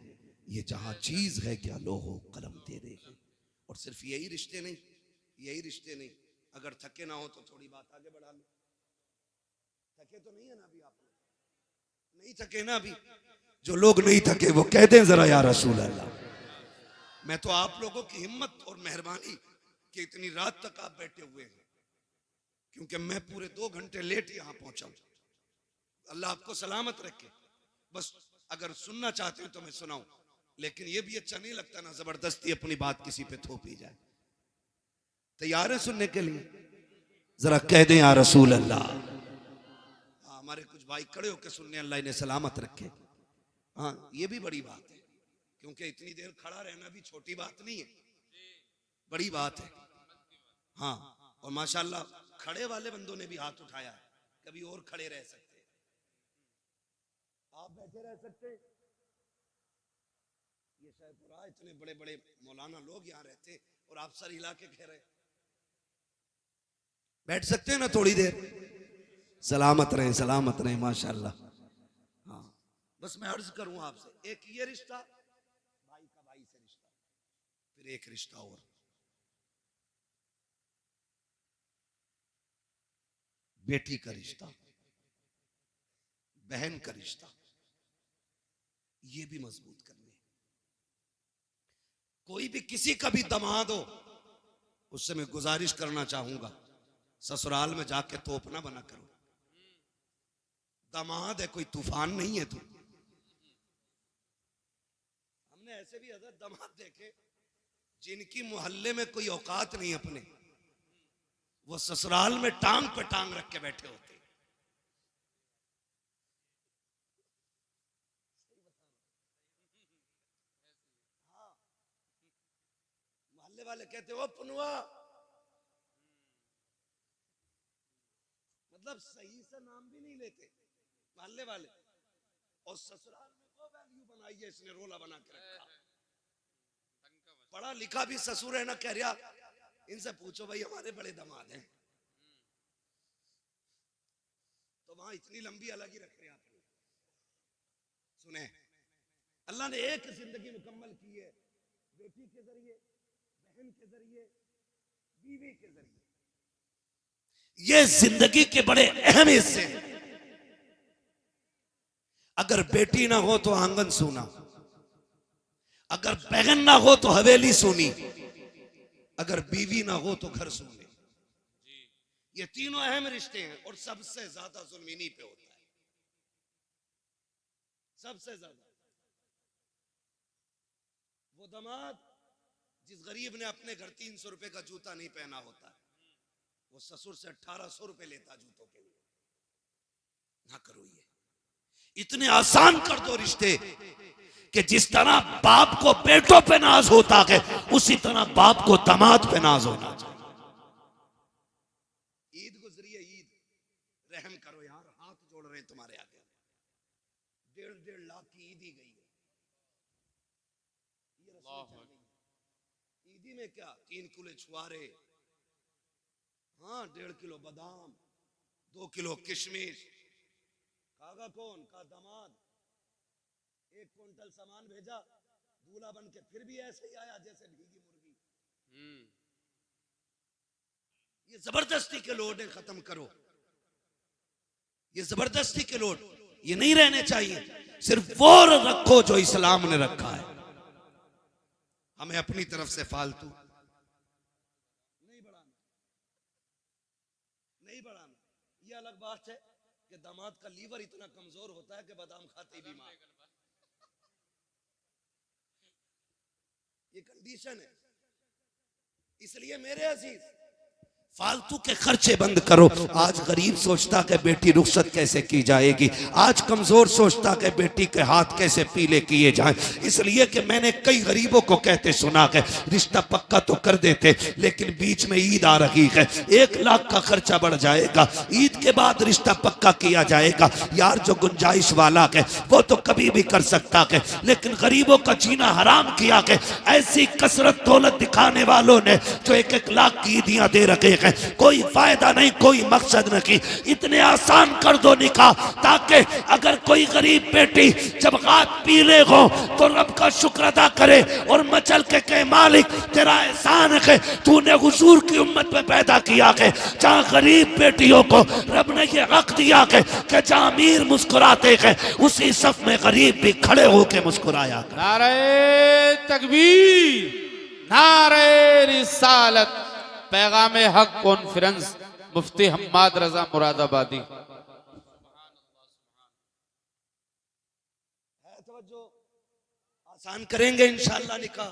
ये जहां चीज है क्या लोहो कलम तेरे हैं। और सिर्फ यही रिश्ते नहीं, यही रिश्ते नहीं, अगर थके ना हो तो थोड़ी बात आगे बढ़ा लो। थके तो नहीं है ना अभी, आप लोग नहीं थके ना अभी। जो लोग नहीं थके वो कह दें जरा या रसूल अल्लाह। मैं तो आप लोगों की हिम्मत और मेहरबानी कि इतनी रात तक आप बैठे हुए हैं, क्योंकि मैं पूरे 2 घंटे लेट यहां पहुंचा हूं। अल्लाह आपको सलामत रखे। बस अगर सुनना चाहते हो तो मैं सुनाऊं, लेकिन ये भी अच्छा नहीं लगता ना जबरदस्ती अपनी बात किसी पे थोपी जाए। तैयार है सुनने के लिए? जरा कह दें या रसूल अल्लाह। हमारे कुछ भाई खड़े होकर सुनने, अल्लाह इन्हें सलामत रखे। हाँ, ये भी बड़ी बात है, क्योंकि इतनी देर खड़ा रहना भी छोटी बात नहीं है, बड़ी बात है। हाँ, और माशाल्लाह खड़े वाले बंदों ने भी हाथ उठाया है, कभी और खड़े रह सकते हैं, आप बैठे रह सकते हैं। ये शायपुरा इतने बड़े बड़े मौलाना लोग यहाँ रहते और आप सर हिला के कह रहे बैठ सकते हैं ना थोड़ी देर। सलामत रहें, सलामत रहें माशाल्लाह। हाँ, बस मैं अर्ज करूं आपसे, एक ये रिश्ता भाई का भाई से रिश्ता, फिर एक रिश्ता और बेटी का रिश्ता, बहन का रिश्ता, ये भी मजबूत करने। कोई भी किसी का भी दामाद हो, उससे मैं गुजारिश करना चाहूंगा, ससुराल में जाके तोप ना बना करो। दामाद है, कोई तूफान नहीं है तू। हमने ऐसे भी हज़रत दामाद देखे जिनकी मोहल्ले में कोई औकात नहीं अपने, वो ससुराल में टांग पे टांग रख के बैठे होते। हाँ, मोहल्ले वाले कहते वो पुनवा, मतलब सही से नाम भी नहीं लेते मोहल्ले वाले, और ससुराल में वो वैल्यू बनाई है इसने, रोला बना के रखा। पढ़ा लिखा भी ससुर है ना, कह रहा इनसे पूछो भाई हमारे बड़े दामाद हैं, तो वहां इतनी लंबी अलग ही रख रहे हैं। आप सुने, अल्लाह ने एक जिंदगी मुकम्मल की है, बेटी के जरिए, बहन के जरिए, बीवी के जरिए। ये जिंदगी के बड़े अहम हिस्से हैं। अगर बेटी ना हो तो आंगन सूना, अगर बहन ना हो तो हवेली सूनी, अगर बीवी ना हो तो घर सूने। ये तीनों अहम रिश्ते हैं और सबसे ज्यादा जुल्म इन्हीं पे होता है, सबसे ज्यादा। वो दामाद जिस गरीब ने अपने घर 300 रुपए का जूता नहीं पहना होता है, वो ससुर से 1800 रुपए लेता जूतों के लिए। ना करो ये, इतने आसान कर दो रिश्ते कि जिस तरह बाप को बेटों पे नाज होता है, उसी तरह बाप को दामाद पे नाज होना चाहिए। ईद गुजरी है, ईद रहम करो यार, हाथ जोड़ रहे हैं तुम्हारे आगे। 1.5 लाख की ईद ही गई है। ईदी में क्या 3 किलो छुआरे, हाँ 1.5 किलो बादाम, 2 किलो किशमिश। खागा कौन? का दामाद। 1 क्विंटल सामान भेजा, दूल्हा बन के फिर भी ऐसे ही आया जैसे भीगी मुर्गी। ये जबरदस्ती के लोड है, खत्म करो ये जबरदस्ती के लोड, ये नहीं रहने चाहिए। सिर्फ वो रखो जो इस्लाम ने रखा है। हमें अपनी तरफ से फालतू नहीं बढ़ाना, नहीं बढ़ाना। ये अलग बात है कि दामाद का लीवर इतना कमजोर होता है कि बादाम खाते ही बीमार। ये कंडीशन है। इसलिए मेरे अजीज फालतू के खर्चे बंद करो। आज गरीब सोचता कि बेटी रुखसत कैसे की जाएगी, आज कमजोर सोचता कि बेटी के हाथ कैसे पीले किए जाएं। इसलिए कि मैंने कई गरीबों को कहते सुना कि रिश्ता पक्का तो कर देते, लेकिन बीच में ईद आ रही है, 1 लाख का खर्चा बढ़ जाएगा, ईद के बाद रिश्ता पक्का किया जाएगा। यार जो गुंजाइश वाला है वो तो कभी भी कर सकता है, लेकिन गरीबों का जीना हराम किया है ऐसी कसरत दौलत दिखाने वालों ने जो 1-1 लाख की ईदियां दे रखे हैं। कोई फायदा नहीं, कोई मकसद नहीं। इतने आसान कर दो निकाह, ताकि अगर कोई गरीब बेटी जब हाथ पीले हो तो रब का शुक्र अदा करे और मचल के कहे मालिक तेरा एहसान है, तूने हुजूर की उम्मत में पैदा किया है जहाँ गरीब बेटियों को रब ने ये हक दिया है कि जहाँ अमीर मुस्कुराते हैं उसी सफ में गरीब भी खड़े होके मुस्कुराया। नारे तकबीर, नारे रिसालत, पैगाम हक कॉन्फ्रेंस, मुफ्ती हम्माद रजा मुरादाबादी। आसान करेंगे इंशाअल्लाह निकाह,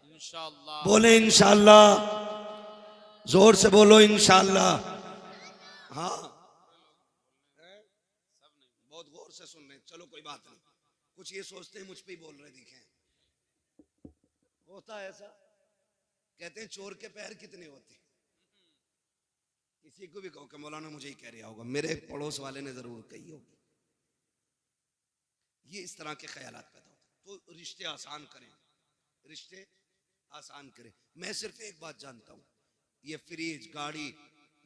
इंशाअल्लाह। बोले इंशाअल्लाह, जोर से बोलो इंशाअल्लाह। हाँ बहुत गौर से सुन रहे हैं, चलो कोई बात नहीं। कुछ ये सोचते हैं मुझ पे ही बोल रहे दिखे, होता है ऐसा। कहते हैं चोर के पैर कितने होते हैं। किसी को भी कहो कि मौलाना मुझे ही कह रहा होगा, मेरे पड़ोस वाले ने जरूर कही होगी। ये इस तरह के ख्यालात पैदा होते। तो रिश्ते आसान करें, रिश्ते आसान करें। मैं सिर्फ एक बात जानता हूं, ये फ्रिज, गाड़ी,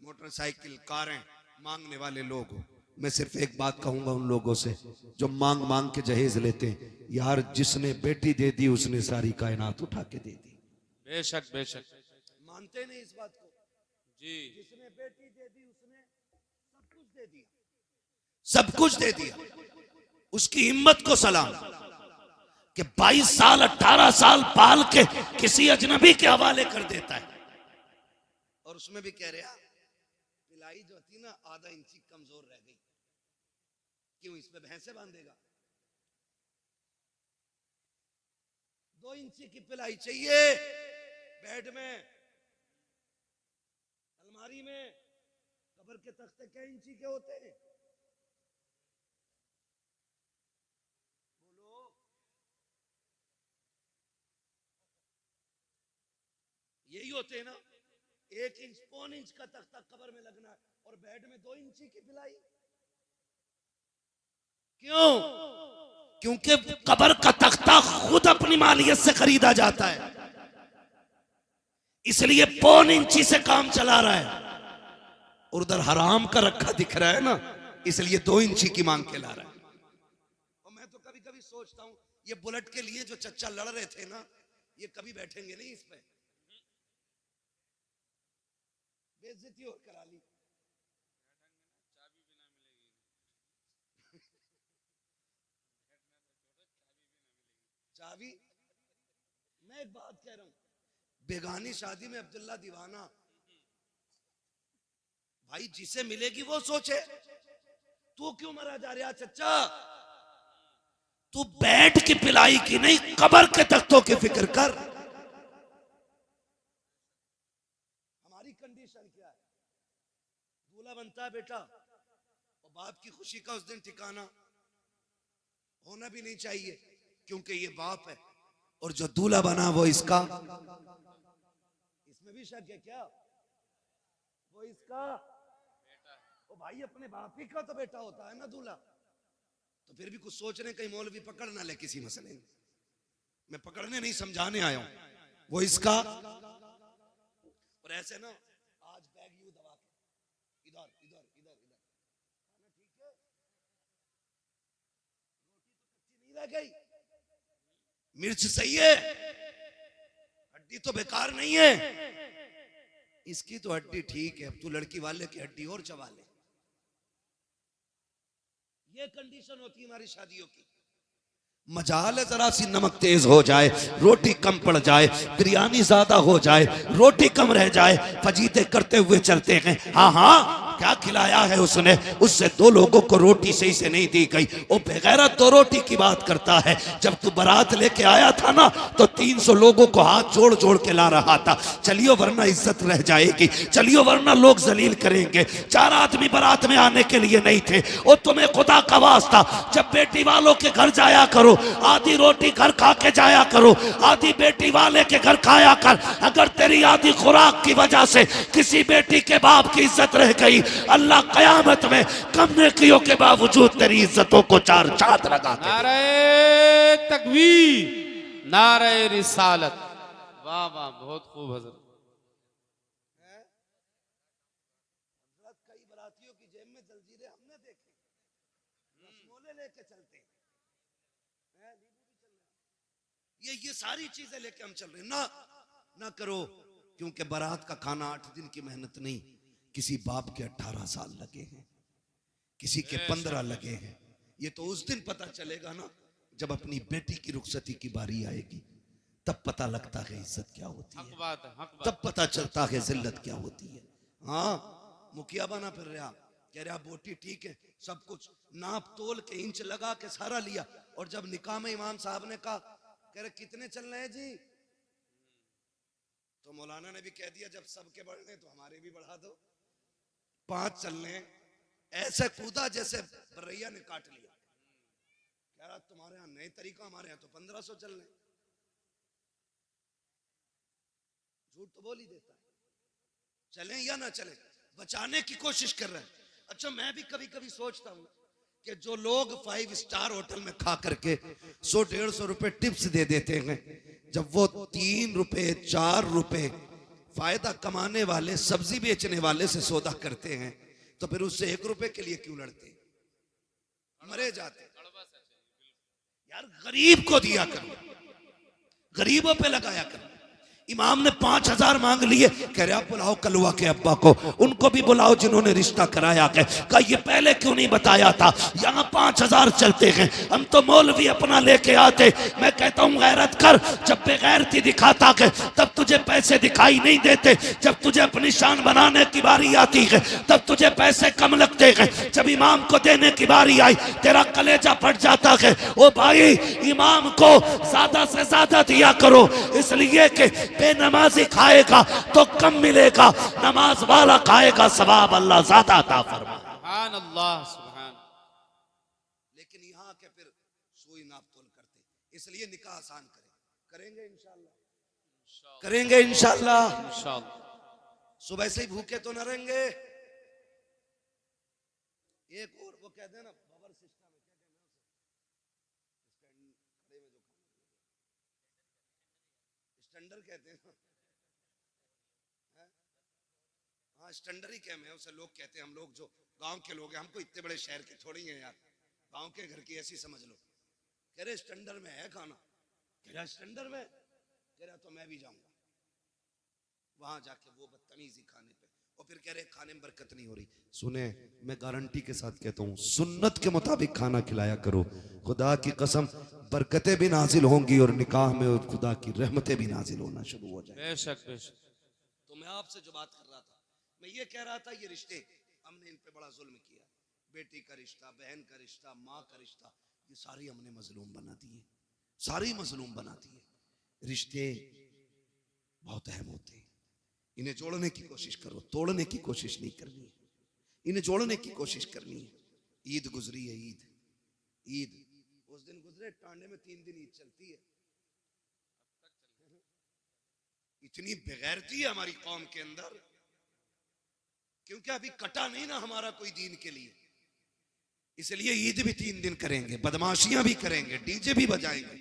मोटरसाइकिल, कारें मांगने वाले लोग हो, मैं सिर्फ एक बात कहूंगा उन लोगों से जो मांग मांग के जहेज लेते हैं, यार जिसने बेटी दे दी उसने सारी कायनात उठा के दे दी। बेशक बेशक, मानते नहीं इस बात को जी। जिसने बेटी दे दी उसने सब कुछ दे दिया, सब कुछ दे दिया। उसकी हिम्मत को सलाम कि 22 साल 18 साल पाल के किसी अजनबी के हवाले कर देता है। और उसमें भी कह रहा पिलाई जो थी ना आधा इंची कमजोर रह गई, क्यों इस पे भैंसे बांधेगा? 2 इंची की पिलाई चाहिए बेड में, अलमारी में। कब्र के तख्ते क्या इंची के होते हैं? बोलो। यही होते हैं ना, 1 इंच, 1.25 इंच का तख्ता कब्र में लगना है और बेड में 2 इंची की पिलाई। क्यों? क्योंकि कब्र का तख्ता खुद अपनी मालियत से खरीदा जाता है, इसलिए 1.25 इंची से काम चला रहा है। और उधर हराम का रखा दिख रहा है ना, इसलिए 2 इंची की मांग के ला रहा है। और मैं तो कभी कभी सोचता हूं ये बुलेट के लिए जो चच्चा लड़ रहे थे ना, ये कभी बैठेंगे नहीं इस पे, बेइज्जती और करा ली। चाबी, मैं एक बात कह रहा हूं, बेगानी शादी में अब्दुल्ला दीवाना भाई जिसे मिलेगी वो सोचे, तू क्यों मरा जा रहा चच्चा? तू बैठ की पिलाई की नहीं, कब्र के तख्तों की फिक्र कर। हमारी कंडीशन क्या है? दूल्हा बनता है बेटा, और बाप की खुशी का उस दिन ठिकाना होना भी नहीं चाहिए, क्योंकि ये बाप है और जो दूल्हा बना वो इसका। इसमें भी शक है क्या? वो इसका ओ भाई अपने बाप ही का तो बेटा होता है ना दूल्हा। तो फिर भी कुछ सोच रहे कहीं मौलवी पकड़ ना ले किसी मसले में। मैं पकड़ने नहीं समझाने आया हूं, वो इसका। और ऐसे ना आज बैग यूं दबा के इधर इधर इधर इधर, ठीक है, रोटी तो कच्ची नहीं रह गई, मिर्च सही है, हड्डी तो बेकार नहीं है, इसकी तो हड्डी ठीक है, अब तू लड़की वाले की हड्डी और चबा ले। ये कंडीशन होती है हमारी शादियों की। मजाल है जरा सी नमक तेज हो जाए, रोटी कम पड़ जाए, बिरयानी ज्यादा हो जाए, रोटी कम रह जाए, फजीते करते हुए चलते हैं। हाँ हाँ क्या खिलाया है उसने? उससे 2 लोगों को रोटी सही से नहीं दी गई। वो बेगैरत 2 रोटी की बात करता है। जब तू बारात लेके आया था ना तो 300 लोगों को हाथ जोड़ जोड़ के ला रहा था। चलियो वरना इज्जत रह जाएगी, चलियो वरना लोग जलील करेंगे। 4 आदमी बारात में आने के लिए नहीं थे। वो तुम्हें खुदा का वास्ता, जब बेटी वालों के घर जाया करो, आधी रोटी घर खा के जाया करो, आधी बेटी वाले के घर खाया कर। अगर तेरी आधी खुराक की वजह से किसी बेटी के बाप की इज्जत रह गई, अल्लाह कयामत में कम नेकियों के बावजूद तेरी इज्जतों को 4 चांद लगा के। नारे तकबीर, नारे रिसालत। वाह वाह, बहुत खूब हजरत। कई बरातियों की जेब में जंजीरें हमने देखी, रसमोले लेके चलते हैं, ये सारी चीजें लेके हम चल रहे हैं। ना करो, क्योंकि बारात का खाना 8 दिन की मेहनत नहीं, किसी बाप के 18 साल लगे हैं, किसी के 15 लगे हैं। ये तो उस दिन पता चलेगा ना जब अपनी बेटी की रुखसती की बारी आएगी, तब पता लगता है इज्जत क्या होती है, हक बात है, हक बात। तब पता चलता है जिल्लत क्या होती है। हाँ, मुखिया बना फिर रहा, कह रहा बोटी ठीक है, सब कुछ नाप तोल के इंच लगा के सारा लिया। और जब निकाह में इमाम साहब ने कहा, कह रहे कितने चल रहे हैं जी, तो मौलाना ने भी कह दिया जब सबके बढ़ रहे तो हमारे भी बढ़ा दो, 5 चल रहे हैं। ऐसे कूदा जैसे बरैया ने काट लिया। कह रहा तुम्हारे यहाँ नए तरीका, हमारे यहाँ तो 1500 चल रहे। झूठ तो बोल ही देता है। चले या ना चले, बचाने की कोशिश कर रहे हैं। अच्छा, मैं भी कभी कभी सोचता हूँ कि जो लोग 5 स्टार होटल में खा करके 100-150 रुपए टिप्स दे देते हैं, जब वो 3 रुपए 4 रुपए फायदा कमाने वाले सब्जी बेचने वाले से सौदा करते हैं, तो फिर उससे 1 रुपए के लिए क्यों लड़ते? मरे जाते। यार गरीब को दिया करो, गरीबों पे लगाया करो। इमाम ने 5000 मांग लिए, कह रहे आप बुलाओ कलवा के अब्बा को, उनको भी बुलाओ जिन्होंने रिश्ता कराया है। कहा ये पहले क्यों नहीं बताया था, यहाँ 5000 चलते हैं, हम तो मौलवी अपना लेके आते। मैं कहता हूँ गैरत कर, जब बेगैरती दिखाता है तब तुझे पैसे दिखाई नहीं देते, जब तुझे अपनी शान बनाने की बारी आती है तब तुझे पैसे कम लगते हैं। जब इमाम को देने की बारी आई तेरा कलेजा फट जाता है। ओ भाई, इमाम को ज्यादा से ज्यादा दिया करो, इसलिए कि बेनमाजी खाएगा तो कम मिलेगा, नमाज वाला खाएगा सवाब अल्लाह ज्यादा अता फरमाए। सुभान अल्लाह, सुभान। लेकिन यहाँ के फिर सुई नाप तोल करते, इसलिए निकाह आसान करेंगे इंशाल्लाह, करेंगे इंशाल्लाह। सुबह से ही भूखे तो न रहेंगे। एक और वो कहते हैं ना पावर सिस्टम, स्टैंडर्ड कहते हैं ना, हाँ स्टैंडर्ड ही कहते हैं उसे लोग कहते हैं। हम लोग जो गांव के लोग हैं, हमको इतने बड़े शहर के थोड़ी हैं यार, गांव के घर की ऐसी समझ लो। कह रहे स्टैंडर्ड में है खाना, कह रहा स्टैंडर्ड में, कह रहा तो मैं भी जाऊंगा वहां जाके वो बदतमीजी खाने पे, और फिर कह रहे खाने में बरकत नहीं हो रही। सुने, मैं गारंटी के साथ कहता हूँ, सुन्नत के मुताबिक खाना खिलाया करो, खुदा की कसम बरकतें भी नाजिल होंगी और निकाह में खुदा की रहमतें भी नाजिल होना शुरू हो जाए। बेशक बेशक। तो मैं आपसे जो बात कर रहा था, मैं ये कह रहा था, ये रिश्ते हमने इन पे बड़ा जुल्म किया। बेटी का रिश्ता, बहन का रिश्ता, माँ का रिश्ता, ये सारी हमने मजलूम बना दिए, सारी मजलूम बना दिए। रिश्ते बहुत अहम होते हैं, इन्हें जोड़ने की कोशिश करो, तोड़ने की कोशिश नहीं करनी है, इन्हें जोड़ने की कोशिश करनी है। ईद गुजरी है, ईद उस दिन गुजरे, टांडे में 3 दिन ईद चलती है। इतनी बेगैरती है हमारी कौम के अंदर, क्योंकि अभी कटा नहीं ना हमारा कोई दीन के लिए, इसलिए ईद भी 3 दिन करेंगे, बदमाशियां भी करेंगे, डीजे भी बजाएंगे।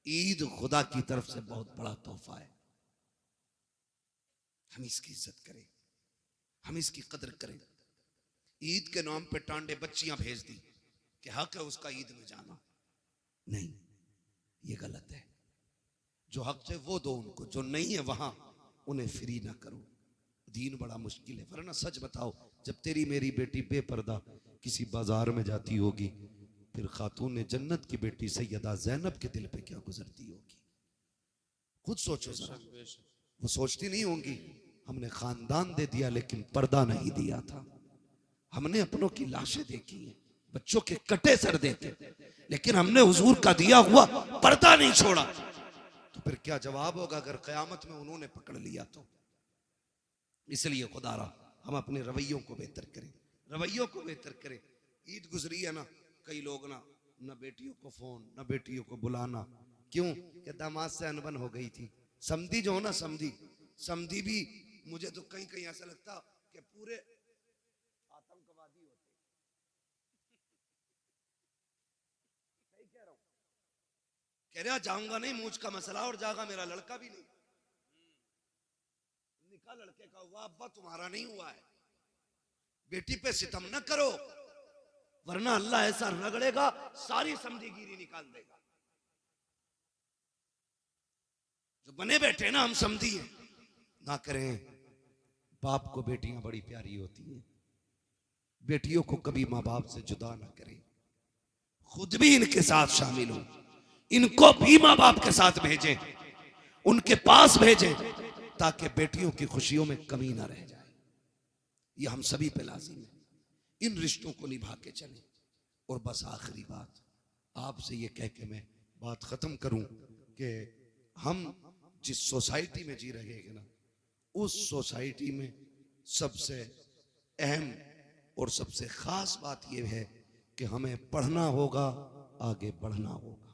ईद खुदा की तरफ से बहुत बड़ा तोहफा है, हम इसकी इज्जत करें, हम इसकी कदर करें। ईद के नाम पे टांडे बच्चियां भेज दी कि हक है उसका ईद में जाना, नहीं, ये गलत है। जो हक है वो दो उनको, जो नहीं है वहां उन्हें फ्री ना करो। दीन बड़ा मुश्किल है, वरना सच बताओ, जब तेरी मेरी बेटी बेपर्दा किसी बाजार में जाती होगी, फिर खातून जन्नत की बेटी सैयदा ज़ैनब के दिल पे क्या गुजरती होगी, खुद सोचो जरा। वो सोचती नहीं होंगी हमने खानदान दे दिया लेकिन पर्दा नहीं दिया था। हमने अपनों की लाशें देखी हैं, बच्चों के कटे सर देखे, लेकिन हमने हुजूर का दिया हुआ पर्दा नहीं छोड़ा। तो फिर क्या जवाब होगा अगर क़यामत में उन्होंने पकड़ लिया तो? इसलिए खुदारा हम अपने रवैयों को बेहतर करें, रवैयों को बेहतर करें। ईद गुजरी है ना, कई लोग ना बेटियों को फोन, ना बेटियों को बुलाना, क्यों कि दामाद से अनबन हो गई थी। समधी जो हो ना, समधी भी मुझे तो कहीं कहीं ऐसा लगता कि पूरे आतंकवादी होते। सही कह रहा हूं? कह रहा जाऊंगा नहीं, मूछ का मसला, और जागा मेरा लड़का भी नहीं। निकाह लड़के का हुआ, अब्बा तुम्हारा नहीं हुआ है। बेटी पे सितम न करो, वरना अल्लाह ऐसा रगड़ेगा सारी समझीगिरी निकाल देगा। जो बने बैठे ना हम समझी हैं, ना करें। बाप को बेटियां बड़ी प्यारी होती हैं, बेटियों को कभी माँ बाप से जुदा ना करें। खुद भी इनके साथ शामिल हो, इनको भी माँ बाप के साथ भेजें, उनके पास भेजें, ताकि बेटियों की खुशियों में कमी ना रह जाए। ये हम सभी पे लाजिम है, इन रिश्तों को निभा के चलें। और बस आखिरी बात आपसे ये कह के मैं बात खत्म करूं कि हम जिस सोसाइटी में जी रहे हैं ना, उस सोसाइटी में सबसे अहम और सबसे खास बात यह है कि हमें पढ़ना होगा, आगे बढ़ना होगा।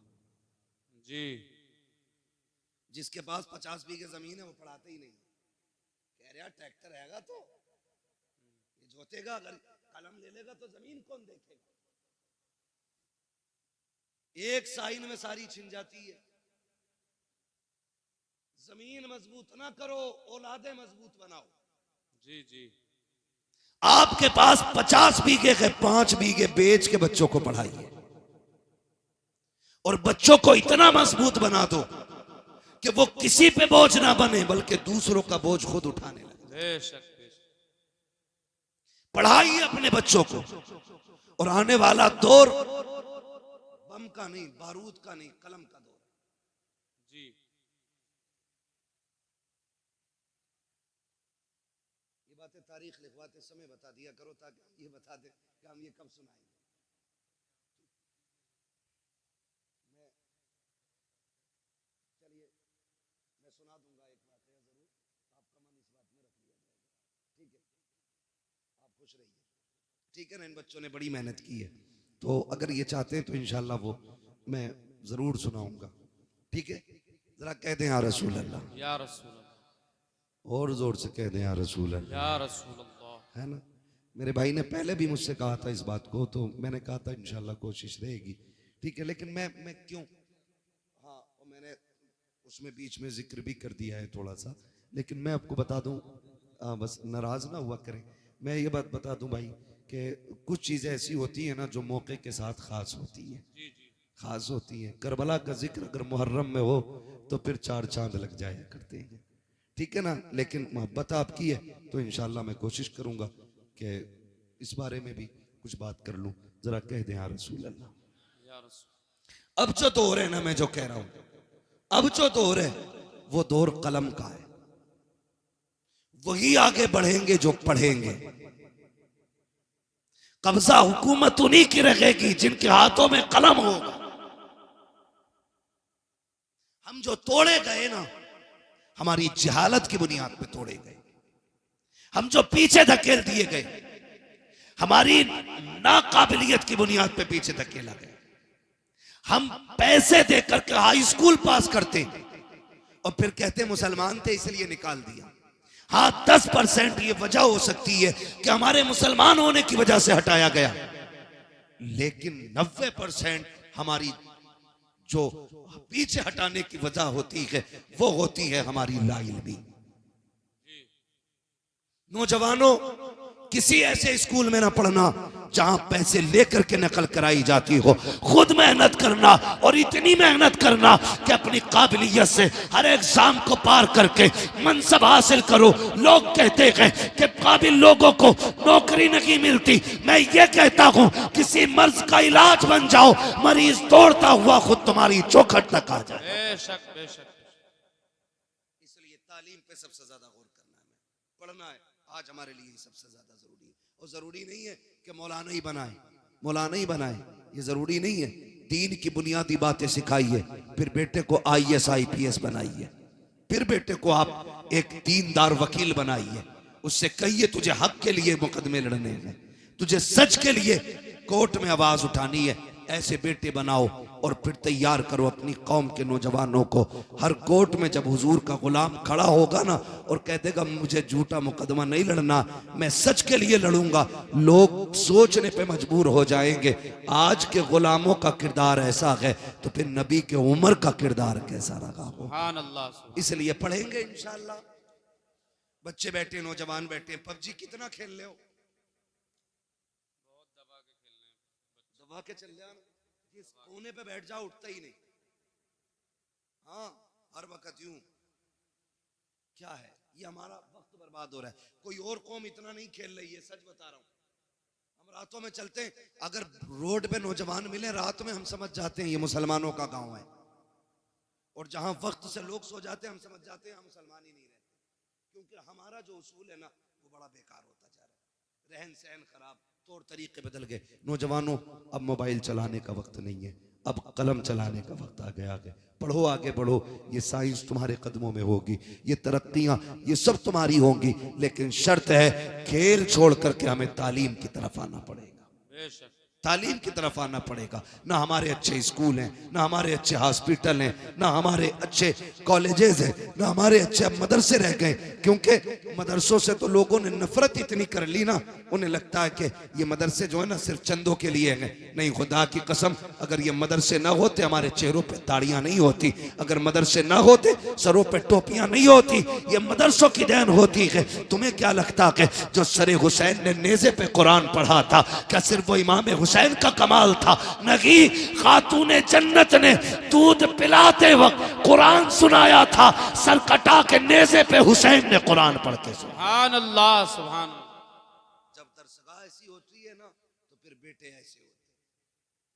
जी। जिसके पास 50 बीघे जमीन है वो पढ़ाते ही नहीं। कह रहा ट्रैक्टर हैगा तो ये जोतेगा, अगर कलम ले लेगा तो जमीन कौन देखेगा। एक साइन में सारी छिन जाती है। जमीन मजबूत ना करो, औलादे मजबूत बनाओ। जी जी। आपके पास 50 बीघे के 5 बीघे बेच के बच्चों को पढ़ाइए, और बच्चों को इतना मजबूत बना दो कि वो किसी पे बोझ ना बने, बल्कि दूसरों का बोझ खुद उठाने लगे। बेशक बेशक। पढ़ाइए अपने बच्चों को, और आने वाला दौर बम का नहीं, बारूद का नहीं, कलम का दौर। जी। ये बातें तारीख लिखवाते समय बता दिया करो, ताकि हम ये बता दें कि हम ये कब सुनाएंगे। चलिए मैं सुना दूंगा एक बात है, जरूर आपका मन इस बात में रख लिया जाएगा। ठीक है, आप खुश रहिए। ठीक है ना, इन बच्चों ने बड़ी मेहनत की है, तो अगर ये चाहते हैं तो इंशाल्लाह वो मैं जरूर सुनाऊंगा। ठीक है, जरा कह दें या रसूल अल्लाह, या रसूल अल्लाह, और जोर से कह दें या रसूल अल्लाह, या रसूल अल्लाह। है ना। मेरे भाई ने पहले भी मुझसे कहा था इस बात को, तो मैंने कहा था इंशाल्लाह कोशिश रहेगी। ठीक है, लेकिन मैं क्यों, हाँ, और मैंने उसमें बीच में जिक्र भी कर दिया है थोड़ा सा, लेकिन मैं आपको बता दूं, बस नाराज ना हुआ करें। मैं ये बात बता दूं भाई कि कुछ चीज़ें ऐसी होती हैं ना जो मौके के साथ खास होती हैं, खास होती हैं। करबला का जिक्र अगर मुहर्रम में हो तो फिर 4 चांद लग जाया करते हैं। ठीक है ना, लेकिन मोहब्बत आपकी है तो इंशाल्लाह मैं कोशिश करूंगा कि इस बारे में भी कुछ बात कर लूं। जरा कह दें या रसूल अल्लाह। या रसूल। अब जो दौर है ना, मैं जो कह रहा हूं, अब जो दौर है वो दौर कलम का है। वही आगे बढ़ेंगे जो पढ़ेंगे। कब्जा हुकूमत उन्हीं की रहेगी जिनके हाथों में कलम होगा। हम जो तोड़े गए ना, हमारी जहालत की बुनियाद पे तोड़े गए। हम जो पीछे धकेल दिए गए, हमारी नाकाबिलियत की बुनियाद पे पीछे धकेला गया। हम पैसे देकर के हाई स्कूल पास करते और फिर कहते मुसलमान थे इसलिए निकाल दिया। हाँ, 10% ये वजह हो सकती है कि हमारे मुसलमान होने की वजह से हटाया गया, लेकिन 90% हमारी जो पीछे हटाने की वजह होती है वो होती है हमारी लाइल्मी। नौजवानों, किसी ऐसे स्कूल में ना पढ़ना जहां पैसे लेकर के नकल कराई जाती हो। खुद मेहनत करना, और इतनी मेहनत करना कि अपनी काबिलियत से हर एग्जाम को पार करके मनसब हासिल करो। लोग कहते हैं कि काबिल लोगों को नौकरी नहीं मिलती, मैं ये कहता हूं किसी मर्ज का इलाज बन जाओ, मरीज दौड़ता हुआ खुद तुम्हारी चौखट तक आ जाए। बेशक बेशक। इसलिए तालीम पे सबसे ज्यादा गौर करना है। पढ़ना है, आज हमारे लिए सबसे ज्यादा जरूरी है। और जरूरी नहीं है कि मौलाना ही बनाए, मौलाना ही बनाए, ये जरूरी नहीं है। दीन की बुनियादी बातें सिखाइए, फिर बेटे को IAS IPS बनाइए, फिर बेटे को आप एक दीनदार वकील बनाइए। उससे कहिए तुझे हक के लिए मुकदमे लड़ने हैं, तुझे सच के लिए कोर्ट में आवाज उठानी है। ऐसे बेटे बनाओ और फिर तैयार करो अपनी कौम के नौजवानों को। हर कोर्ट में जब हुजूर का गुलाम खड़ा होगा ना और कह देगा मुझे झूठा मुकदमा नहीं लड़ना, मैं सच के लिए लड़ूंगा, लोग सोचने पे मजबूर हो जाएंगे आज के गुलामों का किरदार ऐसा है तो फिर नबी के उमर का किरदार कैसा रहा हो। सुभान अल्लाह, सुभान। इसलिए पढ़ेंगे इंशाअल्लाह। बच्चे बैठे, नौजवान बैठे, PUBG कितना खेल ले हो, दबा के चल जाओ, इस कोने पे बैठ जाओ, उठता ही नहीं। हाँ, हर वक्त यूं। क्या है ये, हमारा वक्त बर्बाद हो रहा है। कोई और कौम इतना नहीं खेल रही है, सच बता रहा हूं। हम रातों में चलते हैं, अगर रोड पे नौजवान मिले रात में, हम समझ जाते हैं ये मुसलमानों का गांव है। और जहां वक्त से लोग सो जाते हैं, हम समझ जाते हैं हम मुसलमान ही नहीं रहते, क्योंकि हमारा जो उसूल है ना वो बड़ा बेकार होता जा रहा है। रहन सहन खराब, तौर तरीके बदल गए। नौजवानों, अब मोबाइल चलाने का वक्त नहीं है, अब कलम चलाने का वक्त आ गया। आगे पढ़ो, आगे बढ़ो, ये साइंस तुम्हारे कदमों में होगी, ये तरक्कियां ये सब तुम्हारी होंगी, लेकिन शर्त है खेल छोड़ करके हमें तालीम की तरफ आना पड़ेगा। बेशक तालीम की तरफ आना पड़ेगा। ना हमारे अच्छे स्कूल हैं, ना हमारे अच्छे हॉस्पिटल हैं, ना हमारे अच्छे कॉलेजेस हैं, ना हमारे अच्छे मदरसे रह गए। क्योंकि मदरसों से तो लोगों ने नफरत इतनी कर ली ना, उन्हें लगता है कि ये मदरसे जो है ना सिर्फ चंदों के लिए हैं। नहीं, खुदा की कसम, अगर ये मदरसे ना होते हमारे चेहरों पे ताड़ियां नहीं होती, अगर मदरसे ना होते सरों पे टोपियां नहीं होती, ये मदरसों की देन होती है। तुम्हें क्या लगता है जो सरे हुसैन ने नेज़े पे कुरान पढ़ा था, क्या सिर्फ वो इमाम हुसैन का कमाल था? नहीं, खातूने जन्नत ने दूध पिलाते वक्त कुरान सुनाया था, सर कटा के नेज़े पे हुसैन ने कुरान पढ़ के सुना। सुभान अल्लाह, सुभान। जब दरसगाह ऐसी होती है ना तो फिर बेटे ऐसे होते,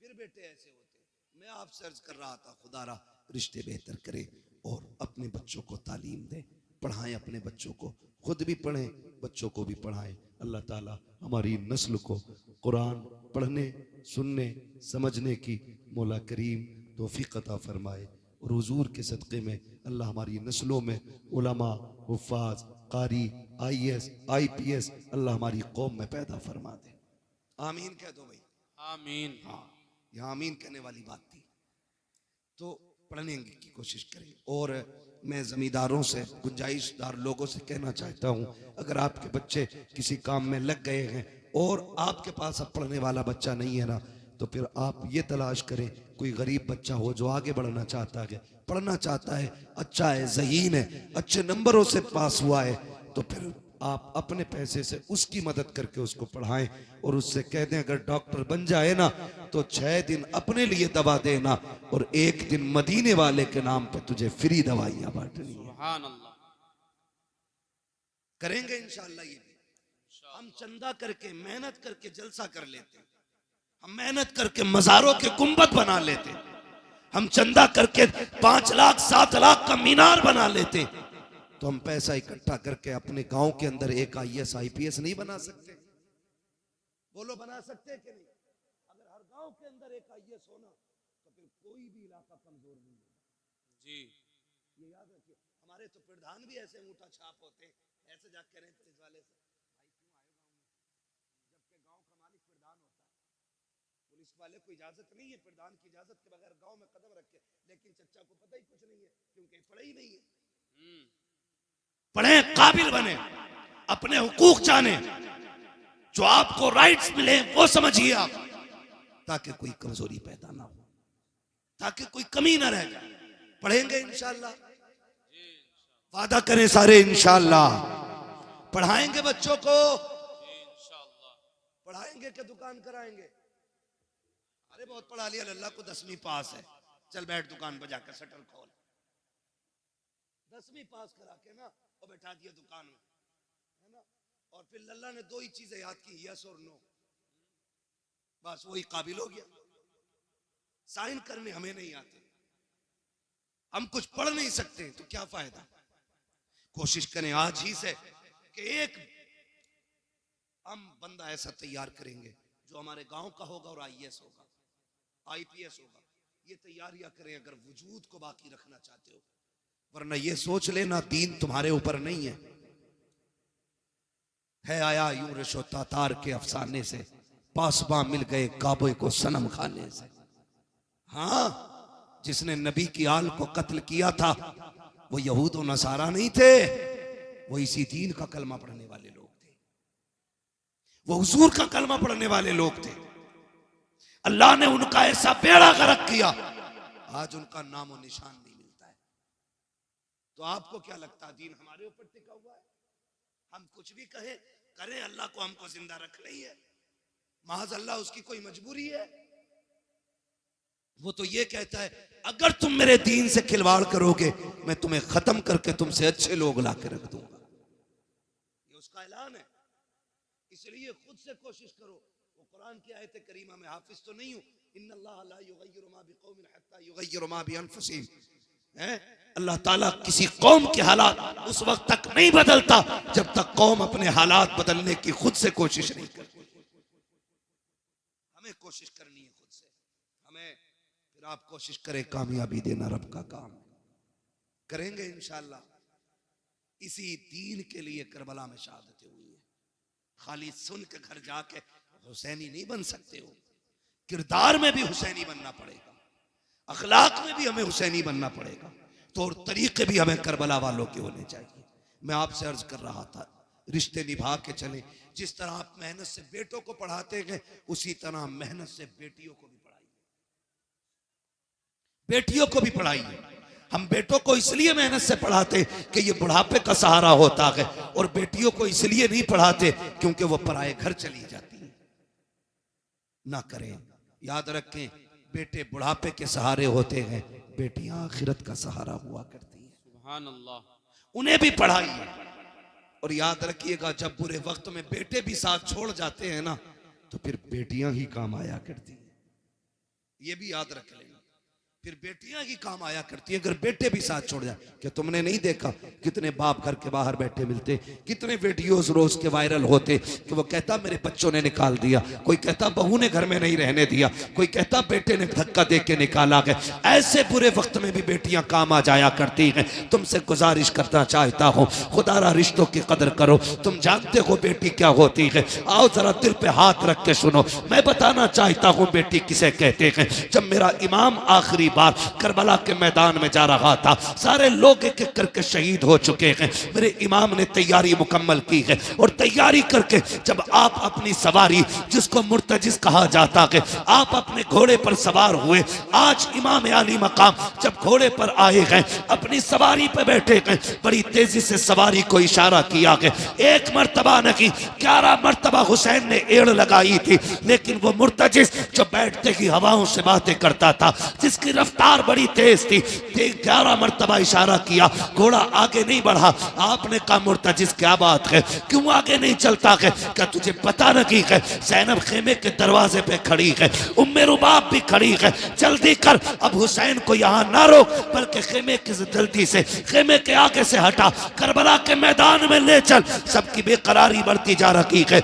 फिर बेटे ऐसे होते। मैं आपसे अर्ज कर रहा था, खुदारा रिश्ते बेहतर करे और अपने बच्चों को तालीम दे, पढ़ाएं अपने बच्चों को, खुद भी पढ़ें, बच्चों को भी पढ़ाएं। अल्लाह ताला हमारी नस्ल को कुरान पढ़ने, सुनने, समझने की मौला करीम तौफीक अता फरमाए। और हुजूर के सदक़े में अल्लाह हमारी नस्लों में उलमा, हुफ़ाज़, कारी, IAS IPS अल्लाह हमारी कौम में पैदा फरमा दे। आमीन कह दो भाई, आमीन। हाँ, यहाँ आमीन कहने वाली बात थी। तो पढ़ने की कोशिश करें। और मैं जमींदारों से, गुंजाइशदार लोगों से कहना चाहता हूँ, अगर आपके बच्चे किसी काम में लग गए हैं और आपके पास अब पढ़ने वाला बच्चा नहीं है ना, तो फिर आप ये तलाश करें कोई गरीब बच्चा हो जो आगे बढ़ना चाहता है, पढ़ना चाहता है, अच्छा है, ज़हीन है, अच्छे नंबरों से पास हुआ है, तो फिर आप अपने पैसे से उसकी मदद करके उसको पढ़ाएं और उससे कह दें अगर डॉक्टर बन जाए ना तो 6 दिन अपने लिए दवा देना और 1 दिन मदीने वाले के नाम पे तुझे फ्री दवाइयां बांटनी है। सुभान अल्लाह। करेंगे इंशाअल्लाह ये भी। हम चंदा करके, मेहनत करके जलसा कर लेते हैं, हम मेहनत करके मज़ारों के गुंबद बना लेते हैं, हम चंदा करके 5 लाख 7 लाख का मीनार बना लेते हैं। तो हम पैसा इकट्ठा करके अपने गांव के अंदर एक IAS IPS नहीं बना सकते? बोलो, बना सकते कि नहीं? अगर हर गांव के अंदर एक IAS होना तो फिर कोई भी इलाका कमजोर नहीं होगा जी। ये याद रखिए। हमारे तो प्रधान भी ऐसे अंगूठा छाप होते हैं, ऐसे जाके कह रहे हैं पुलिस वाले से, भाई क्यों आए गांव में, जबकि गांव का मालिक प्रधान होता है। पुलिस वाले को इजाजत नहीं है प्रधान की इजाजत के बगैर गांव में कदम रखे, लेकिन चच्चा को पता ही कुछ नहीं है क्योंकि पढ़ा ही नहीं है। पढ़े, काबिल बने, अपने हुकूक जाने, जो आपको राइट्स मिले वो समझिए आप, ताकि कोई कमजोरी पैदा ना हो, ताकि कोई कमी ना रह जाए। पढ़ेंगे इंशाअल्लाह, वादा करें सारे इंशाअल्लाह। पढ़ाएंगे बच्चों को, पढ़ाएंगे कि दुकान कराएंगे? अरे बहुत पढ़ा लिया, अल्लाह को 10वीं पास है, चल बैठ दुकान पर जाकर शटर खोल। 10वीं पास करा के ना और बैठा दिया दुकान में, है ना? और फिर लल्ला ने 2 ही चीजें याद की, यस और नो, बस वही काबिल हो गया। साइन करने हमें नहीं आते, हम कुछ पढ़ नहीं सकते, तो क्या फायदा? कोशिश करें आज ही से कि एक हम बंदा ऐसा तैयार करेंगे जो हमारे गांव का होगा और आईएएस होगा, आईपीएस होगा। ये तैयारियां करें अगर वजूद को बाकी रखना चाहते हो, वरना ये सोच लेना दीन तुम्हारे ऊपर नहीं है आया यूं रिशो तातार के अफसाने से, पासबां मिल गए काबे को सनम खाने से। हाँ, जिसने नबी की आल को कत्ल किया था वो यहूद और नसारा नहीं थे, वो इसी दीन का कलमा पढ़ने वाले लोग थे, वो हुजूर का कलमा पढ़ने वाले लोग थे। अल्लाह ने उनका ऐसा बेड़ा गर्क किया, आज उनका नामो निशान नहीं मिलता है। तो आपको क्या लगता है दीन हमारे ऊपर टिका हुआ है? हम कुछ भी कहें करें, अल्लाह को हमको जिंदा रखना ही है। महज अल्लाह उसकी कोई मजबूरी है? वो तो ये कहता है अगर तुम मेरे दीन से खिलवाड़ करोगे मैं तुम्हें खत्म करके तुमसे अच्छे लोग ला के रख दूंगा। ये उसका ऐलान है। इसलिए खुद से कोशिश करो। वो कुरान की आयत करीमा में हाफिज तो नहीं हूं, इन्नल्लाह ला युगय्यिरु मा बिकौमिन हत्ता युगय्यिरु मा बिअनफुसिहिम। अल्लाह ताला किसी कौम के हालात उस वक्त तक नहीं बदलता जब तक कौम अपने हालात बदलने की खुद से कोशिश नहीं करती। हमें कोशिश करनी है खुद से। हमें फिर आप कोशिश करें, कामयाबी देना रब का काम करेंगे इंशाअल्लाह। इसी दीन के लिए करबला में शहादतें हुई है। खाली सुन के घर जाके हुसैनी नहीं बन सकते हो, किरदार में भी हुसैनी बनना पड़ेगा, अखलाक में भी हमें हुसैनी बनना पड़ेगा, तौर तरीके भी हमें करबला वालों के होने चाहिए। मैं आपसे अर्ज कर रहा था रिश्ते निभा के चले। जिस तरह आप मेहनत से बेटों को पढ़ाते हैं उसी तरह मेहनत से बेटियों को भी पढ़ाइए, बेटियों को भी पढ़ाइए। हम बेटों को इसलिए मेहनत से पढ़ाते कि ये बुढ़ापे का सहारा होता है, और बेटियों को इसलिए नहीं पढ़ाते क्योंकि वो पराए घर चली जाती है। ना करें, याद रखें बेटे बुढ़ापे के सहारे होते हैं, बेटियां आखिरत का सहारा हुआ करती हैं। सुभान अल्लाह। उन्हें भी पढ़ाइए। और याद रखिएगा जब बुरे वक्त में बेटे भी साथ छोड़ जाते हैं ना तो फिर बेटियां ही काम आया करती हैं। ये भी याद रख लेना, फिर बेटियां ही काम आया करती है अगर बेटे भी साथ छोड़ जाए। क्या तुमने नहीं देखा कितने बाप घर के बाहर बैठे मिलते, कितने वीडियोस रोज के वायरल होते कि वो कहता मेरे बच्चों ने निकाल दिया, कोई कहता बहू ने घर में नहीं रहने दिया, कोई कहता बेटे ने धक्का दे के निकाला गया। ऐसे बुरे वक्त में भी बेटियां काम आ जाया करती हैं। तुमसे गुजारिश करना चाहता हूँ खुदारा रिश्तों की कदर करो। तुम जानते हो बेटी क्या होती है? आओ जरा दिल पे हाथ रख के सुनो, मैं बताना चाहता हूँ बेटी किसे कहते हैं। जब मेरा इमाम आखिरी बार करबला के मैदान में जा रहा था, सारे लोग एक एक करके शहीद हो चुके हैं, मेरे इमाम ने तैयारी मुकम्मल की है। और तैयारी करके जब आप अपनी सवारी, जिसको मुर्तजिज कहा जाता है, आप अपने घोड़े पर सवार हुए। आज इमाम आली मकाम जब घोड़े पर आए हैं, अपनी सवारी पर बैठे हैं, बड़ी तेजी से सवारी को इशारा किया है। एक मर्तबा नहीं 11 मर्तबा हुसैन ने एड़ लगाई थी, लेकिन वो मुर्तजिज जो बैठते ही हवाओं से बातें करता था, जिसकी रफ्तार बड़ी तेज थी, 11 मर्तबा इशारा किया, घोड़ा आगे नहीं बढ़ा। आपने कहा मुर्तजिज क्या बात है, क्यों आगे नहीं चलता है? क्या तुझे पता नहीं है ज़ैनब खेमे के दरवाजे पे खड़ी है, उम्मे रुबाब भी खड़ी है, जल्दी कर, अब हुसैन को यहाँ ना रोक बल्कि खेमे की जल्दी से खेमे के आगे से हटा, करबला के मैदान में ले चल। सबकी बेकरारी बढ़ती जा रही है,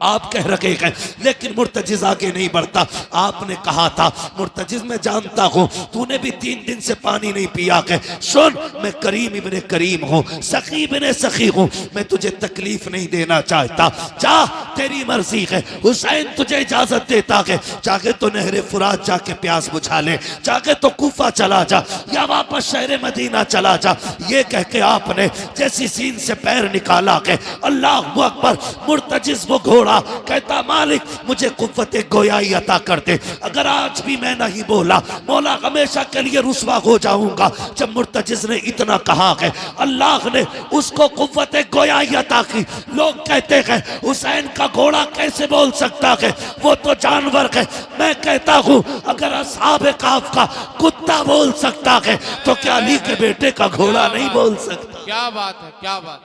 आप कह रहे हैं लेकिन मुर्तजिज आगे नहीं बढ़ता। आपने कहा था मुर्तजिज मैं जानता हूं तूने भी 3 दिन से पानी नहीं पिया है, सुन मैं करीम इब्ने करीम हूं, सखी इब्ने सखी हूं, मैं तुझे तकलीफ नहीं देना चाहता, जा तेरी मर्जी है। हुसैन तुझे इजाजत देता है, चाहे तो नहरे फुरात जाके प्यास बुझा ले, चाहे तो कूफा चला जा या वापस शहर मदीना चला जा। ये कह के आपने जैसी सीन से पैर निकाला है, अल्लाह अकबर, मुर्तजिज वो घोड़ा कहता मालिक मुझे कुव्वत गोयाई अता कर दे, अगर आज भी मैं नहीं बोला मौला हमेशा के लिए रुसवा हो जाऊंगा। जब मुर्तजिज ने इतना कहा है, अल्लाह ने उसको कुव्वत गोयाई अता की। लोग कहते हैं हुसैन का घोड़ा कैसे बोल सकता है, वो तो जानवर है। मैं कहता हूं अगर असहाब काफ का कुत्ता बोल सकता है तो क्या अली के बेटे का घोड़ा नहीं बोल सकता? क्या बात है, क्या बात,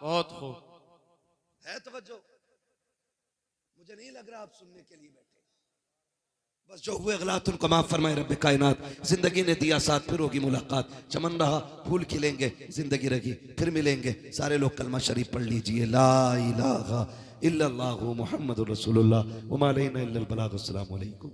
बहुत खूब है तवज्जो। मुझे नहीं लग रहा आप सुनने के लिए बैठे। बस जो हुए गलत उनको माफ फरमाए रब कायनात। जिंदगी ने दिया साथ, फिर होगी मुलाकात। चमन रहा फूल खिलेंगे, जिंदगी रही फिर मिलेंगे। सारे लोग कलमा शरीफ पढ़ लीजिए, ला इलाहा इल्लल्लाहु मुहम्मदुर रसूलुल्लाह व मा अलैना इल्लल बलाग। अस्सलामु अलैकुम।